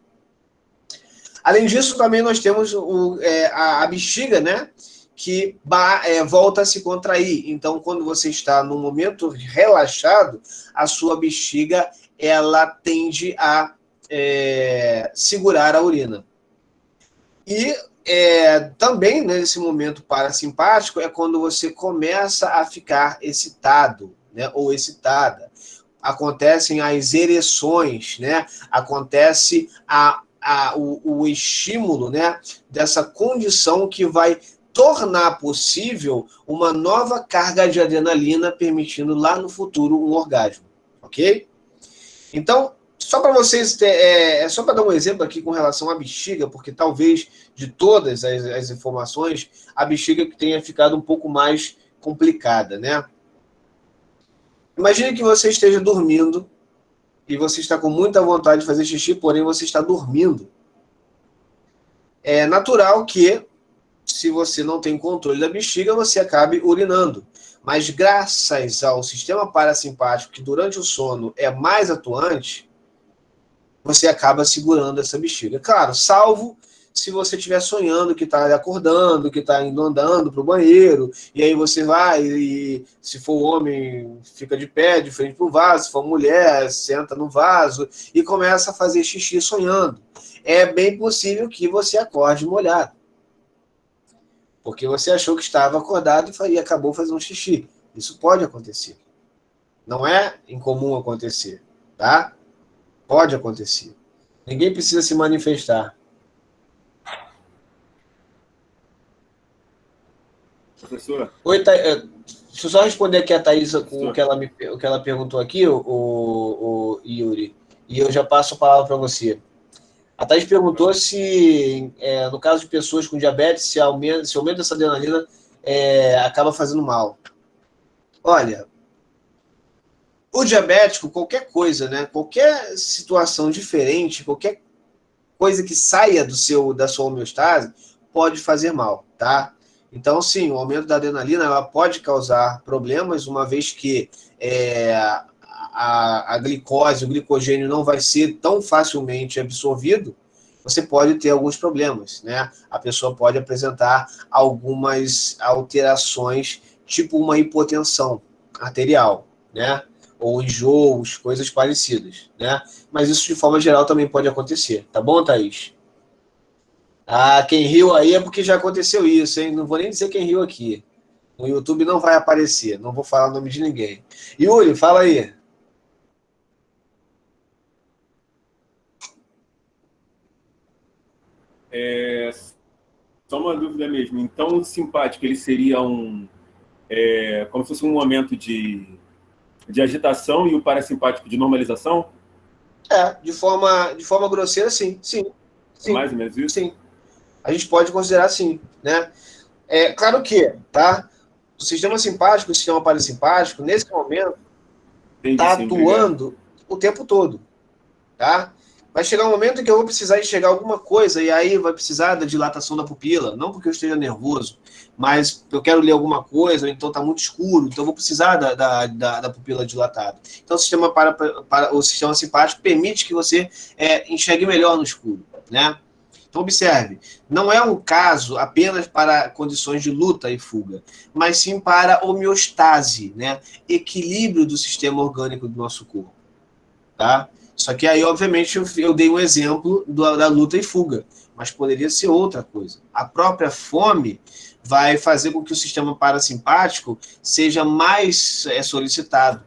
Além disso, também nós temos a bexiga, né, que volta a se contrair. Então, quando você está num momento relaxado, a sua bexiga ela tende a segurar a urina. E também, nesse momento parasimpático, é quando você começa a ficar excitado, né, ou excitada. acontecem as ereções, né? Acontece o estímulo, né, dessa condição que vai tornar possível uma nova carga de adrenalina, permitindo lá no futuro um orgasmo, ok? Então, só para vocês, só para dar um exemplo aqui com relação à bexiga, porque talvez de todas as informações, a bexiga que tenha ficado um pouco mais complicada, né? Imagine que você esteja dormindo e você está com muita vontade de fazer xixi, porém você está dormindo. É natural que, se você não tem controle da bexiga, você acabe urinando. Mas graças ao sistema parasimpático, que durante o sono é mais atuante, você acaba segurando essa bexiga. Claro, salvo se você estiver sonhando que está acordando, que está indo andando para o banheiro, e aí você vai, e se for homem, fica de pé, de frente para o vaso, se for mulher, senta no vaso, e começa a fazer xixi sonhando. É bem possível que você acorde molhado. Porque você achou que estava acordado e acabou fazendo um xixi. Isso pode acontecer. Não é incomum acontecer, tá? Pode acontecer. Ninguém precisa se manifestar. Professor? Oi, deixa eu só responder aqui a Thaís com o que ela perguntou aqui, o Yuri, e eu já passo a palavra para você. A Thaís perguntou se, no caso de pessoas com diabetes, se aumenta essa adrenalina acaba fazendo mal. Olha, o diabético, qualquer coisa, né? Qualquer situação diferente, qualquer coisa que saia da sua homeostase, pode fazer mal, tá? Então, sim, o aumento da adrenalina ela pode causar problemas, uma vez que a glicose, o glicogênio não vai ser tão facilmente absorvido, você pode ter alguns problemas, né? A pessoa pode apresentar algumas alterações, tipo uma hipotensão arterial, né? Ou enjoos, coisas parecidas, né? Mas isso, de forma geral, também pode acontecer. Tá bom, Thaís? Ah, quem riu aí é porque já aconteceu isso, hein? Não vou nem dizer quem riu aqui. No YouTube não vai aparecer, não vou falar o nome de ninguém. Yuri, fala aí. Só uma dúvida mesmo. Então, o simpático, ele seria como se fosse um momento de agitação e o parasimpático de normalização? De forma grosseira, sim. Mais ou menos isso? Sim. A gente pode considerar sim, né? Claro que, tá? O sistema simpático, o sistema parasimpático, nesse momento, está atuando o tempo todo, tá? Vai chegar um momento em que eu vou precisar enxergar alguma coisa e aí vai precisar da dilatação da pupila, não porque eu esteja nervoso, mas eu quero ler alguma coisa, ou então está muito escuro, então eu vou precisar da pupila dilatada. Então o sistema simpático permite que você enxergue melhor no escuro, né? Então, observe, não é um caso apenas para condições de luta e fuga, mas sim para homeostase, né? Equilíbrio do sistema orgânico do nosso corpo, tá? Só que aí, obviamente, eu dei um exemplo da luta e fuga, mas poderia ser outra coisa. A própria fome vai fazer com que o sistema parasimpático seja mais solicitado.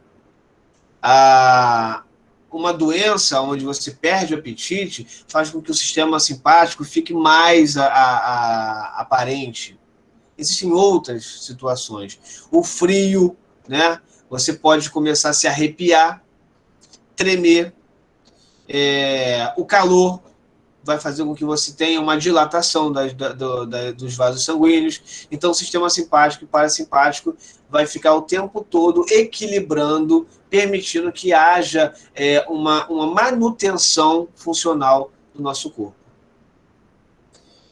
Uma doença onde você perde o apetite faz com que o sistema simpático fique mais aparente. Existem outras situações. O frio, né? Você pode começar a se arrepiar, tremer. O calor vai fazer com que você tenha uma dilatação dos vasos sanguíneos. Então, o sistema simpático e parasimpático vai ficar o tempo todo equilibrando, permitindo que haja uma manutenção funcional do nosso corpo.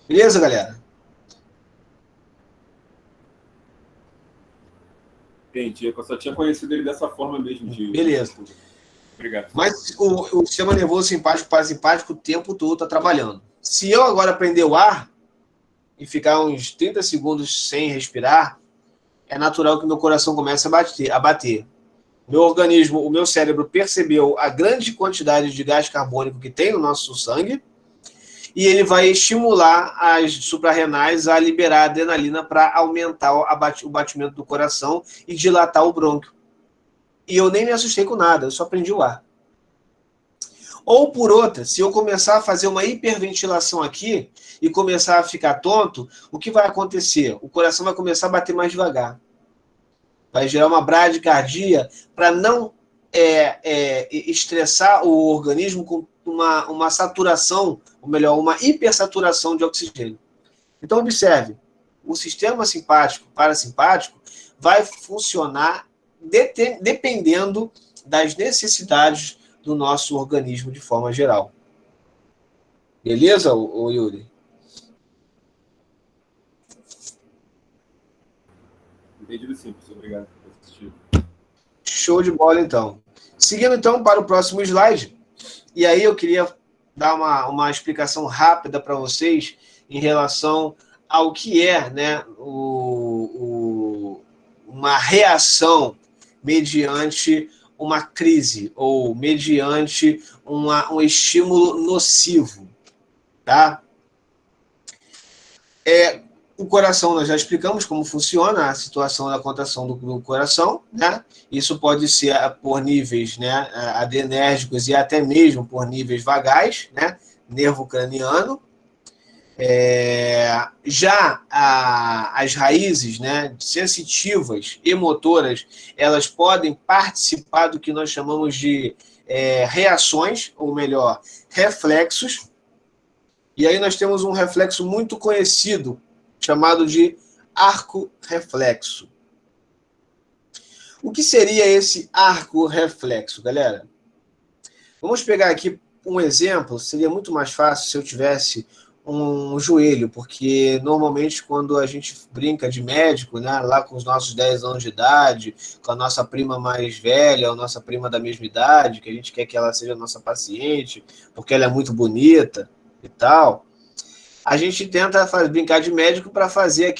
Beleza, galera? Entendi. Eu só tinha conhecido ele dessa forma mesmo. Beleza. Obrigado. Mas o sistema nervoso simpático e parasimpático o tempo todo está trabalhando. Se eu agora prender o ar e ficar uns 30 segundos sem respirar, é natural que meu coração comece a bater. Meu organismo, o meu cérebro percebeu a grande quantidade de gás carbônico que tem no nosso sangue e ele vai estimular as suprarrenais a liberar adrenalina para aumentar o batimento do coração e dilatar o brônquio. e eu nem me assustei com nada, eu só prendi o ar. Ou por outra, se eu começar a fazer uma hiperventilação aqui e começar a ficar tonto, o que vai acontecer? O coração vai começar a bater mais devagar. Vai gerar uma bradicardia para não estressar o organismo com uma saturação, ou melhor, uma hipersaturação de oxigênio. Então, observe, o sistema simpático, parasimpático, vai funcionar dependendo das necessidades do nosso organismo de forma geral. Beleza, Yuri? Entendido sim, professor. Obrigado por assistir. Show de bola, então. Seguindo, então, para o próximo slide. E aí eu queria dar uma explicação rápida para vocês em relação ao que é, né, uma reação mediante uma crise ou mediante um estímulo nocivo, tá? O coração, nós já explicamos como funciona a situação da contração do coração, né? Isso pode ser por níveis, né, adrenérgicos e até mesmo por níveis vagais, né? Nervo craniano. Já as raízes, né, sensitivas e motoras, elas podem participar do que nós chamamos de reações, ou melhor, reflexos. E aí nós temos um reflexo muito conhecido, chamado de arco reflexo. O que seria esse arco reflexo, galera? Vamos pegar aqui um exemplo. Seria muito mais fácil se eu tivesse um joelho, porque normalmente quando a gente brinca de médico, né, lá com os nossos 10 anos de idade, com a nossa prima mais velha, ou a nossa prima da mesma idade, que a gente quer que ela seja nossa paciente, porque ela é muito bonita e tal, a gente tenta brincar de médico para fazer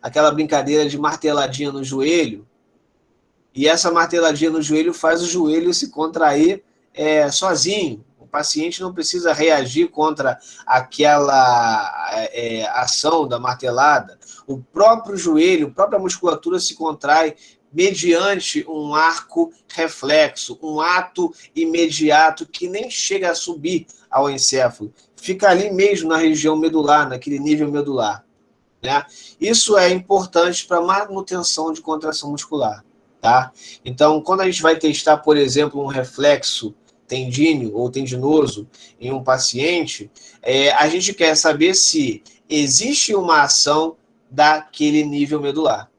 aquela brincadeira de marteladinha no joelho, e essa marteladinha no joelho faz o joelho se contrair sozinho. O paciente não precisa reagir contra aquela ação da martelada. O próprio joelho, a própria musculatura se contrai mediante um arco reflexo, um ato imediato que nem chega a subir ao encéfalo. Fica ali mesmo na região medular, naquele nível medular, né? Isso é importante para manutenção de contração muscular, tá? Então, quando a gente vai testar, por exemplo, um reflexo tendíneo ou tendinoso em um paciente, a gente quer saber se existe uma ação daquele nível medular.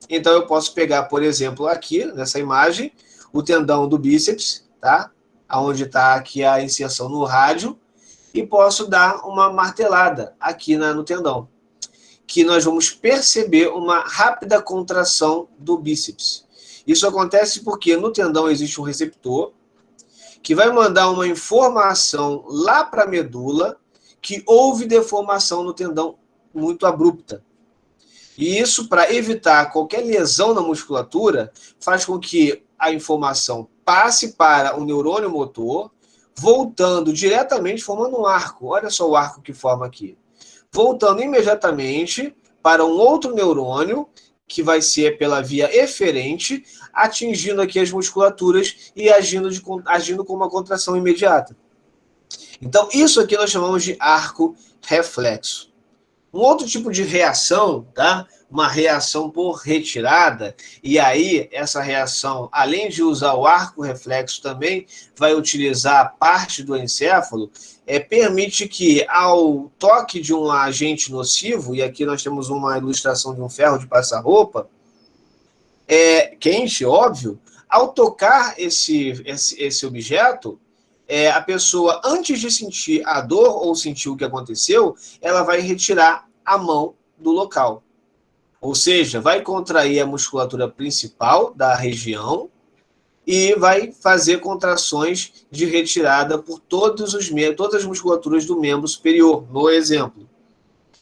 Então, eu posso pegar, por exemplo, aqui, nessa imagem, o tendão do bíceps, tá? Onde está aqui a inserção no rádio, e posso dar uma martelada aqui no tendão, que nós vamos perceber uma rápida contração do bíceps. Isso acontece porque no tendão existe um receptor que vai mandar uma informação lá para a medula que houve deformação no tendão muito abrupta. E isso, para evitar qualquer lesão na musculatura, faz com que a informação passe para o neurônio motor, voltando diretamente, formando um arco. Olha só o arco que forma aqui. Voltando imediatamente para um outro neurônio, que vai ser pela via eferente, atingindo aqui as musculaturas e agindo com uma contração imediata. Então, isso aqui nós chamamos de arco reflexo. Um outro tipo de reação, tá? Uma reação por retirada, e aí essa reação, além de usar o arco reflexo também, vai utilizar a parte do encéfalo, permite que ao toque de um agente nocivo, e aqui nós temos uma ilustração de um ferro de passar-roupa, quente, óbvio, ao tocar esse objeto, a pessoa, antes de sentir a dor ou sentir o que aconteceu, ela vai retirar a mão do local. Ou seja, vai contrair a musculatura principal da região e vai fazer contrações de retirada por todas as musculaturas do membro superior, no exemplo.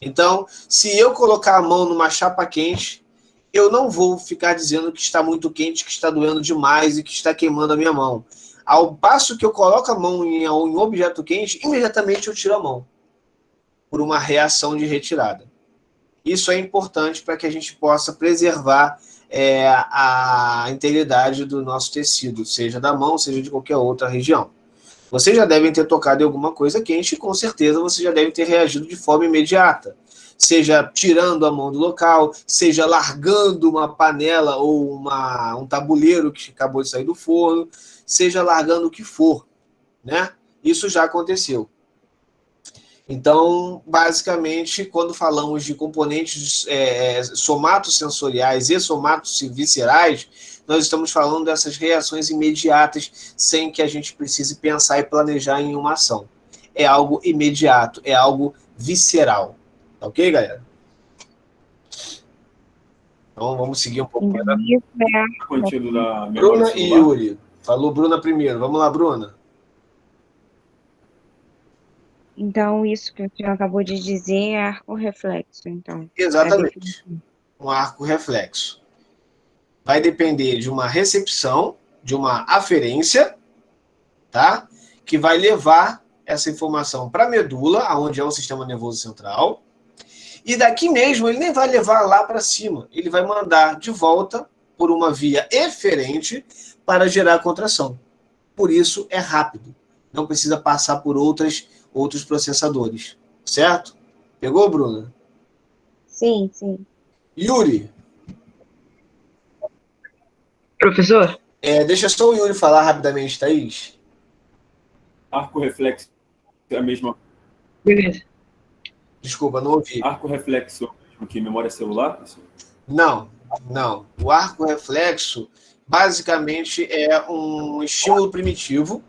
Então, se eu colocar a mão numa chapa quente, eu não vou ficar dizendo que está muito quente, que está doendo demais e que está queimando a minha mão. Ao passo que eu coloco a mão em um objeto quente, imediatamente eu tiro a mão, por uma reação de retirada. Isso é importante para que a gente possa preservar a integridade do nosso tecido, seja da mão, seja de qualquer outra região. Vocês já devem ter tocado em alguma coisa quente e com certeza você já deve ter reagido de forma imediata. Seja tirando a mão do local, seja largando uma panela ou um tabuleiro que acabou de sair do forno, seja largando o que for, né? Isso já aconteceu. Então, basicamente, quando falamos de componentes somatosensoriais e somatosviscerais, nós estamos falando dessas reações imediatas, sem que a gente precise pensar e planejar em uma ação. É algo imediato, é algo visceral. Tá ok, galera? Então, vamos seguir um pouco mais. Bruna e Yuri. Falou Bruna primeiro. Vamos lá, Bruna. Então, isso que o senhor acabou de dizer é arco reflexo, então. Exatamente. Um arco reflexo. Vai depender de uma recepção, de uma aferência, tá? Que vai levar essa informação para a medula, onde é o sistema nervoso central. E daqui mesmo, ele nem vai levar lá para cima. Ele vai mandar de volta por uma via eferente para gerar contração. Por isso, é rápido. Não precisa passar por outros processadores. Certo? Pegou, Bruna? Sim, sim. Yuri. Professor? Deixa só o Yuri falar rapidamente, Thaís. Arco reflexo é a mesma. Beleza. Desculpa, não ouvi. Arco reflexo que memória celular? Não. O arco reflexo basicamente é um estímulo primitivo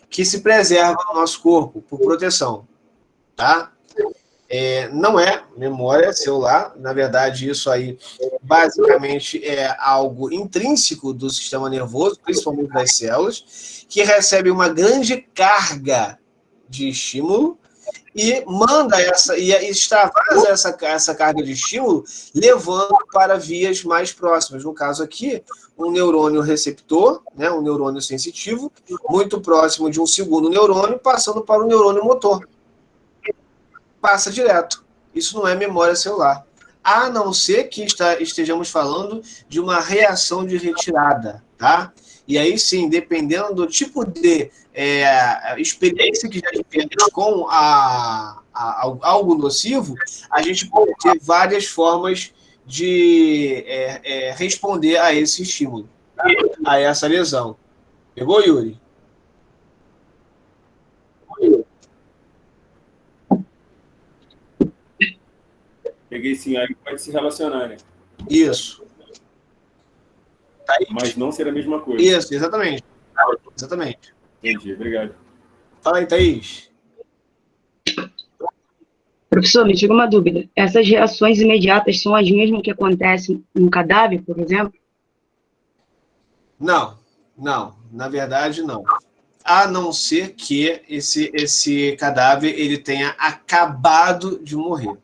que se preserva no nosso corpo por proteção, tá? Não é memória celular, na verdade isso aí basicamente é algo intrínseco do sistema nervoso, principalmente das células, que recebe uma grande carga de estímulo e manda e extravasa essa carga de estímulo, levando para vias mais próximas. No caso aqui, um neurônio receptor, né, um neurônio sensitivo, muito próximo de um segundo neurônio, passando para o neurônio motor. Passa direto. Isso não é memória celular. A não ser que estejamos falando de uma reação de retirada, tá? E aí sim, dependendo do tipo de experiência que já tivemos com algo nocivo, a gente pode ter várias formas de responder a esse estímulo, a essa lesão. Pegou, Yuri? Peguei sim, aí pode se relacionar, né? Isso. Mas não ser a mesma coisa. Isso, exatamente. Exatamente. Entendi, obrigado. Fala aí, Thaís. Professor, me tira uma dúvida. Essas reações imediatas são as mesmas que acontecem no cadáver, por exemplo? Não. Na verdade, não. A não ser que esse cadáver ele tenha acabado de morrer.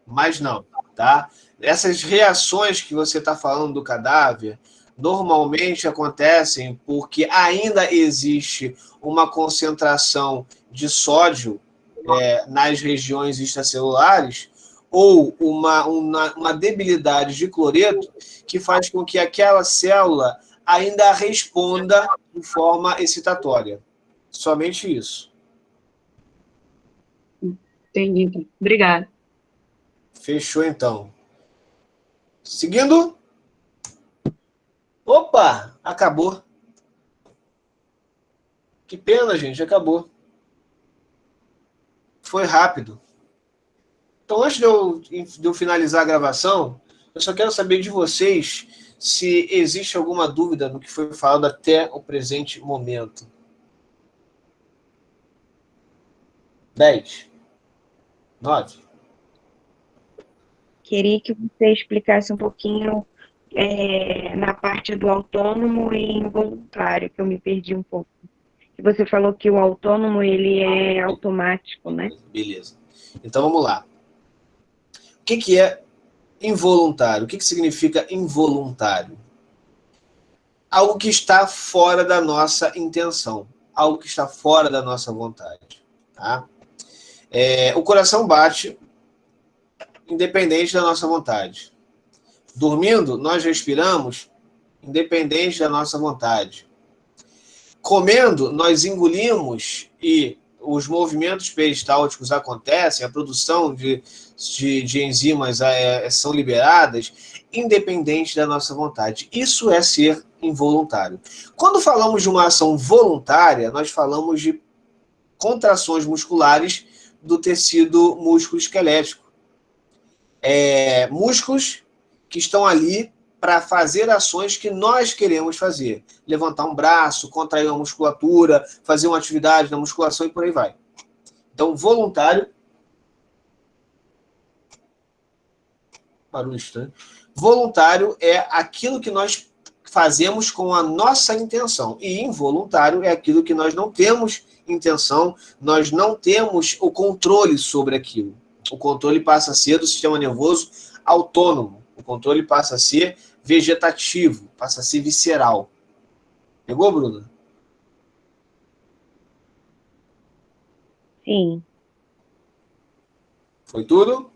Mas não, tá? Essas reações que você está falando do cadáver normalmente acontecem porque ainda existe uma concentração de sódio nas regiões extracelulares ou uma debilidade de cloreto que faz com que aquela célula ainda responda de forma excitatória. Somente isso. Entendi, então. Obrigada. Fechou, então. Seguindo. Opa, acabou. Que pena, gente, acabou. Foi rápido. Então, antes de eu finalizar a gravação, eu só quero saber de vocês se existe alguma dúvida no que foi falado até o presente momento. 10. 9. Queria que você explicasse um pouquinho na parte do autônomo e involuntário, que eu me perdi um pouco. Você falou que o autônomo ele é automático, né? Beleza. Então vamos lá. O que é involuntário? O que significa involuntário? Algo que está fora da nossa intenção. Algo que está fora da nossa vontade. Tá? O coração bate independente da nossa vontade. Dormindo, nós respiramos independente da nossa vontade. Comendo, nós engolimos e os movimentos peristálticos acontecem, a produção de enzimas são liberadas, independente da nossa vontade. Isso é ser involuntário. Quando falamos de uma ação voluntária, nós falamos de contrações musculares do tecido músculo-esquelético. Músculos que estão ali para fazer ações que nós queremos fazer. Levantar um braço, contrair uma musculatura, fazer uma atividade na musculação e por aí vai. Então, voluntário... Barulho estranho. Voluntário é aquilo que nós fazemos com a nossa intenção. E involuntário é aquilo que nós não temos intenção, nós não temos o controle sobre aquilo. O controle passa a ser do sistema nervoso autônomo. O controle passa a ser vegetativo, passa a ser visceral. Pegou, Bruna? Sim. Foi tudo?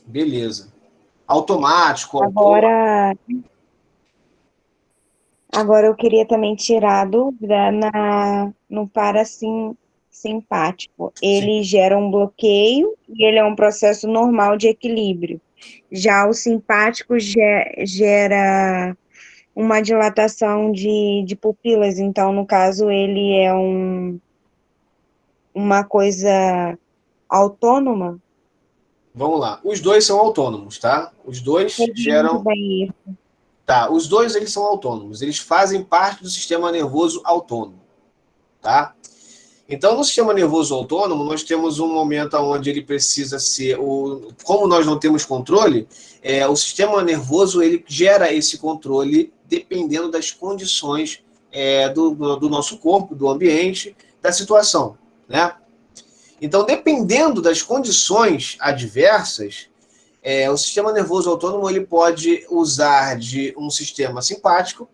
Beleza. Automático. Agora eu queria também tirar a dúvida no parasimpático. Ele gera um bloqueio e ele é um processo normal de equilíbrio. Já o simpático gera uma dilatação de pupilas. Então, no caso, ele é uma coisa autônoma. Vamos lá. Os dois são autônomos, tá? Os dois geram... Tá, os dois eles são autônomos. Eles fazem parte do sistema nervoso autônomo, tá? Então, no sistema nervoso autônomo, nós temos um momento onde ele precisa ser... Como nós não temos controle, o sistema nervoso ele gera esse controle dependendo das condições do nosso corpo, do ambiente, da situação, né? Então, dependendo das condições adversas, o sistema nervoso autônomo ele pode usar de um sistema simpático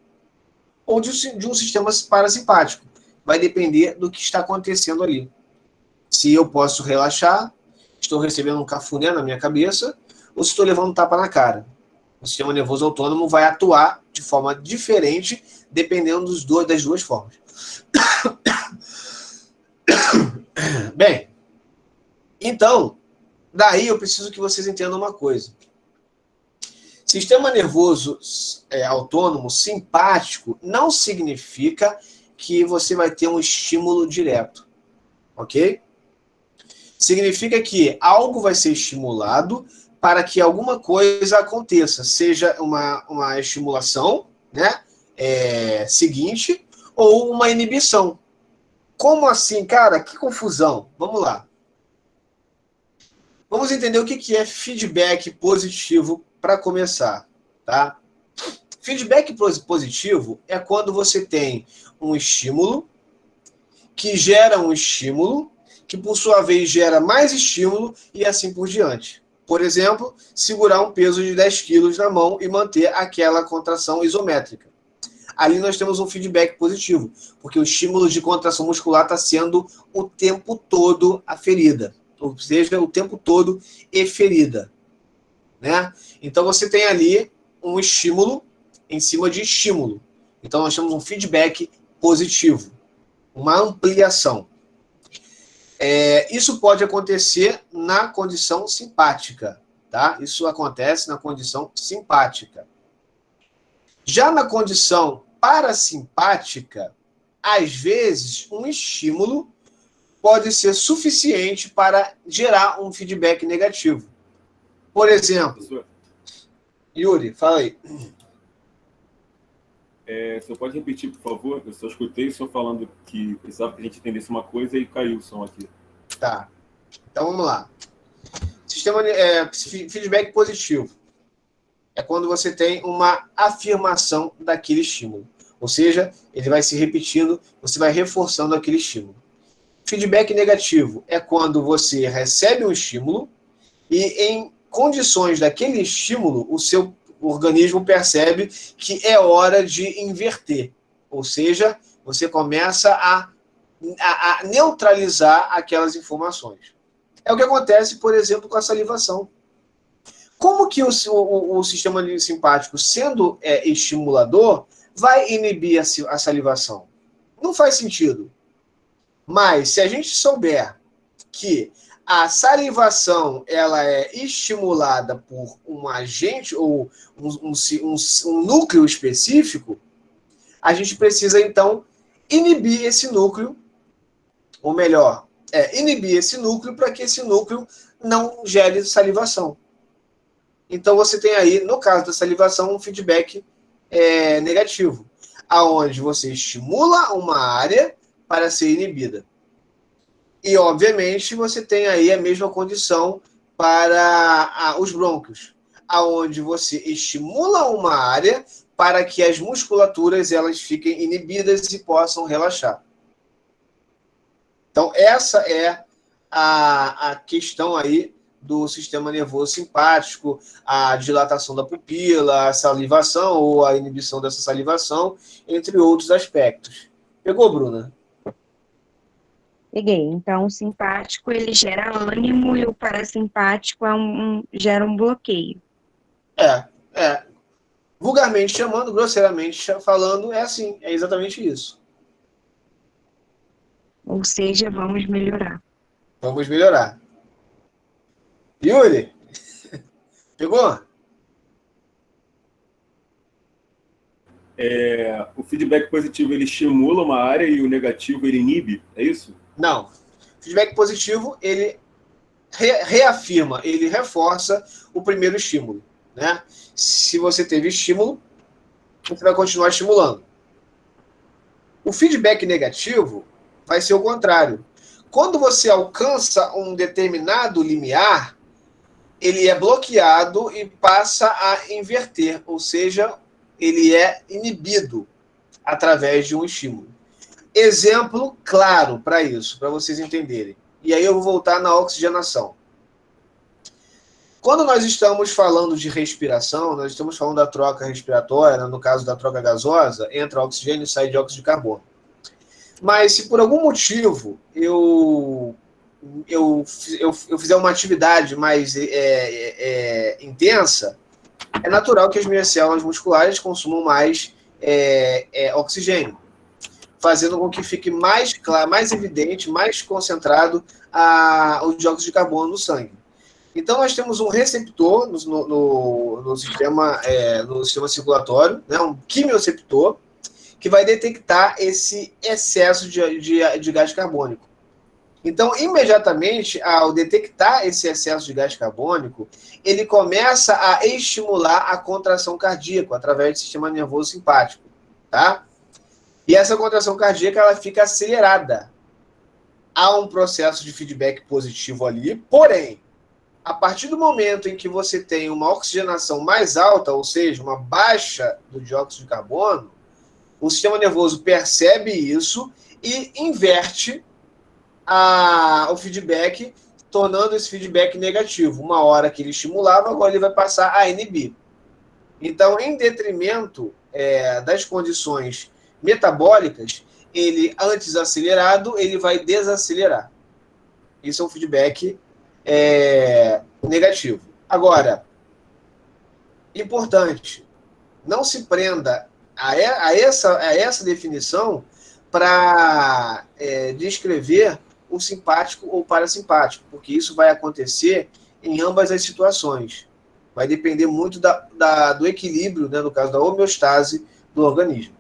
ou de um sistema parasimpático. Vai depender do que está acontecendo ali. Se eu posso relaxar, estou recebendo um cafuné na minha cabeça, ou se estou levando um tapa na cara. O sistema nervoso autônomo vai atuar de forma diferente, dependendo das duas formas. Bem, então, daí eu preciso que vocês entendam uma coisa. Sistema nervoso autônomo simpático não significa que você vai ter um estímulo direto, ok? Significa que algo vai ser estimulado para que alguma coisa aconteça, seja uma estimulação, né, seguinte, ou uma inibição. Como assim, cara? Que confusão. Vamos lá. Vamos entender o que é feedback positivo para começar, tá? Feedback positivo é quando você tem um estímulo que gera um estímulo, que por sua vez gera mais estímulo e assim por diante. Por exemplo, segurar um peso de 10 quilos na mão e manter aquela contração isométrica. Ali nós temos um feedback positivo, porque o estímulo de contração muscular está sendo o tempo todo aferida. Ou seja, o tempo todo eferida, né? Então, você tem ali um estímulo em cima de estímulo. Então, nós temos um feedback positivo, uma ampliação. Isso pode acontecer na condição simpática, tá? Isso acontece na condição simpática. Já na condição parasimpática, às vezes, um estímulo pode ser suficiente para gerar um feedback negativo. Por exemplo, Yuri, fala aí. Você pode repetir, por favor? Eu só escutei o senhor falando que precisava que a gente entendesse uma coisa e caiu o som aqui. Tá. Então, vamos lá. Feedback positivo é quando você tem uma afirmação daquele estímulo. Ou seja, ele vai se repetindo, você vai reforçando aquele estímulo. Feedback negativo é quando você recebe um estímulo e, em condições daquele estímulo, o seu organismo percebe que é hora de inverter. Ou seja, você começa a neutralizar aquelas informações. É o que acontece, por exemplo, com a salivação. Como que o sistema simpático, sendo estimulador, vai inibir a salivação? Não faz sentido. Mas, se a gente souber que a salivação ela é estimulada por um agente ou um núcleo específico, a gente precisa, então, inibir esse núcleo, ou melhor, inibir esse núcleo para que esse núcleo não gere salivação. Então, você tem aí, no caso da salivação, um feedback negativo, aonde você estimula uma área para ser inibida. E, obviamente, você tem aí a mesma condição para os brônquios, aonde você estimula uma área para que as musculaturas elas fiquem inibidas e possam relaxar. Então, essa é a questão aí do sistema nervoso simpático, a dilatação da pupila, a salivação ou a inibição dessa salivação, entre outros aspectos. Pegou, Bruna? Peguei. Então, o simpático, ele gera ânimo e o parasimpático gera um bloqueio. Vulgarmente chamando, grosseiramente falando, é assim, é exatamente isso. Ou seja, vamos melhorar. Vamos melhorar. Yuri? Pegou? O feedback positivo, ele estimula uma área e o negativo, ele inibe, é isso? Não. Feedback positivo, ele reafirma, ele reforça o primeiro estímulo, né? Se você teve estímulo, você vai continuar estimulando. O feedback negativo vai ser o contrário. Quando você alcança um determinado limiar, ele é bloqueado e passa a inverter, ou seja, ele é inibido através de um estímulo. Exemplo claro para isso, para vocês entenderem. E aí eu vou voltar na oxigenação. Quando nós estamos falando de respiração, nós estamos falando da troca respiratória, no caso da troca gasosa, entra oxigênio e sai dióxido de carbono. Mas se por algum motivo eu fizer uma atividade mais intensa, é natural que as minhas células musculares consumam mais oxigênio, fazendo com que fique mais claro, mais evidente, mais concentrado o dióxido de carbono no sangue. Então, nós temos um receptor no sistema circulatório, né, um quimioreceptor, que vai detectar esse excesso de gás carbônico. Então, imediatamente, ao detectar esse excesso de gás carbônico, ele começa a estimular a contração cardíaca através do sistema nervoso simpático, tá? E essa contração cardíaca, ela fica acelerada. Há um processo de feedback positivo ali, porém, a partir do momento em que você tem uma oxigenação mais alta, ou seja, uma baixa do dióxido de carbono, o sistema nervoso percebe isso e inverte o feedback, tornando esse feedback negativo. Uma hora que ele estimulava, agora ele vai passar a inibir. Então, em detrimento das condições metabólicas, ele, antes acelerado, ele vai desacelerar. Isso é um feedback negativo. Agora, importante, não se prenda a essa definição para descrever o simpático ou parasimpático, porque isso vai acontecer em ambas as situações. Vai depender muito do equilíbrio, né, no caso da homeostase do organismo.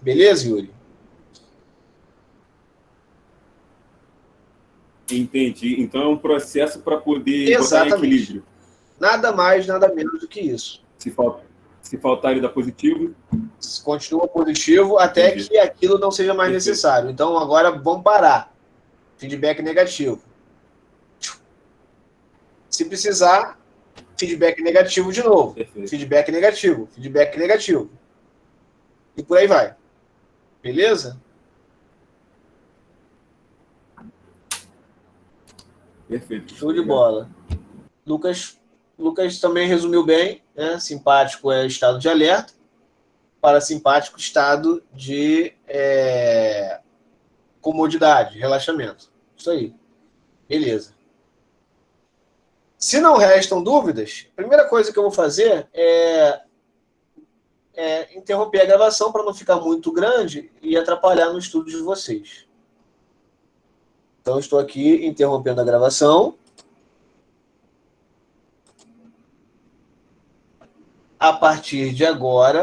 Beleza, Yuri? Entendi. Então é um processo para poder Exatamente. botar em equilíbrio. Nada mais, nada menos do que isso. Se faltar, ele dá positivo? Continua positivo até que aquilo não seja mais necessário. Então, agora vamos parar. Feedback negativo. Se precisar, feedback negativo de novo. Perfeito. Feedback negativo. Feedback negativo. E por aí vai. Beleza? Perfeito. Show de bola. Lucas também resumiu bem, né? Simpático é estado de alerta, parasimpático estado de comodidade, relaxamento. Isso aí. Beleza. Se não restam dúvidas, a primeira coisa que eu vou fazer é interromper a gravação para não ficar muito grande e atrapalhar no estudo de vocês. Então, estou aqui interrompendo a gravação. A partir de agora,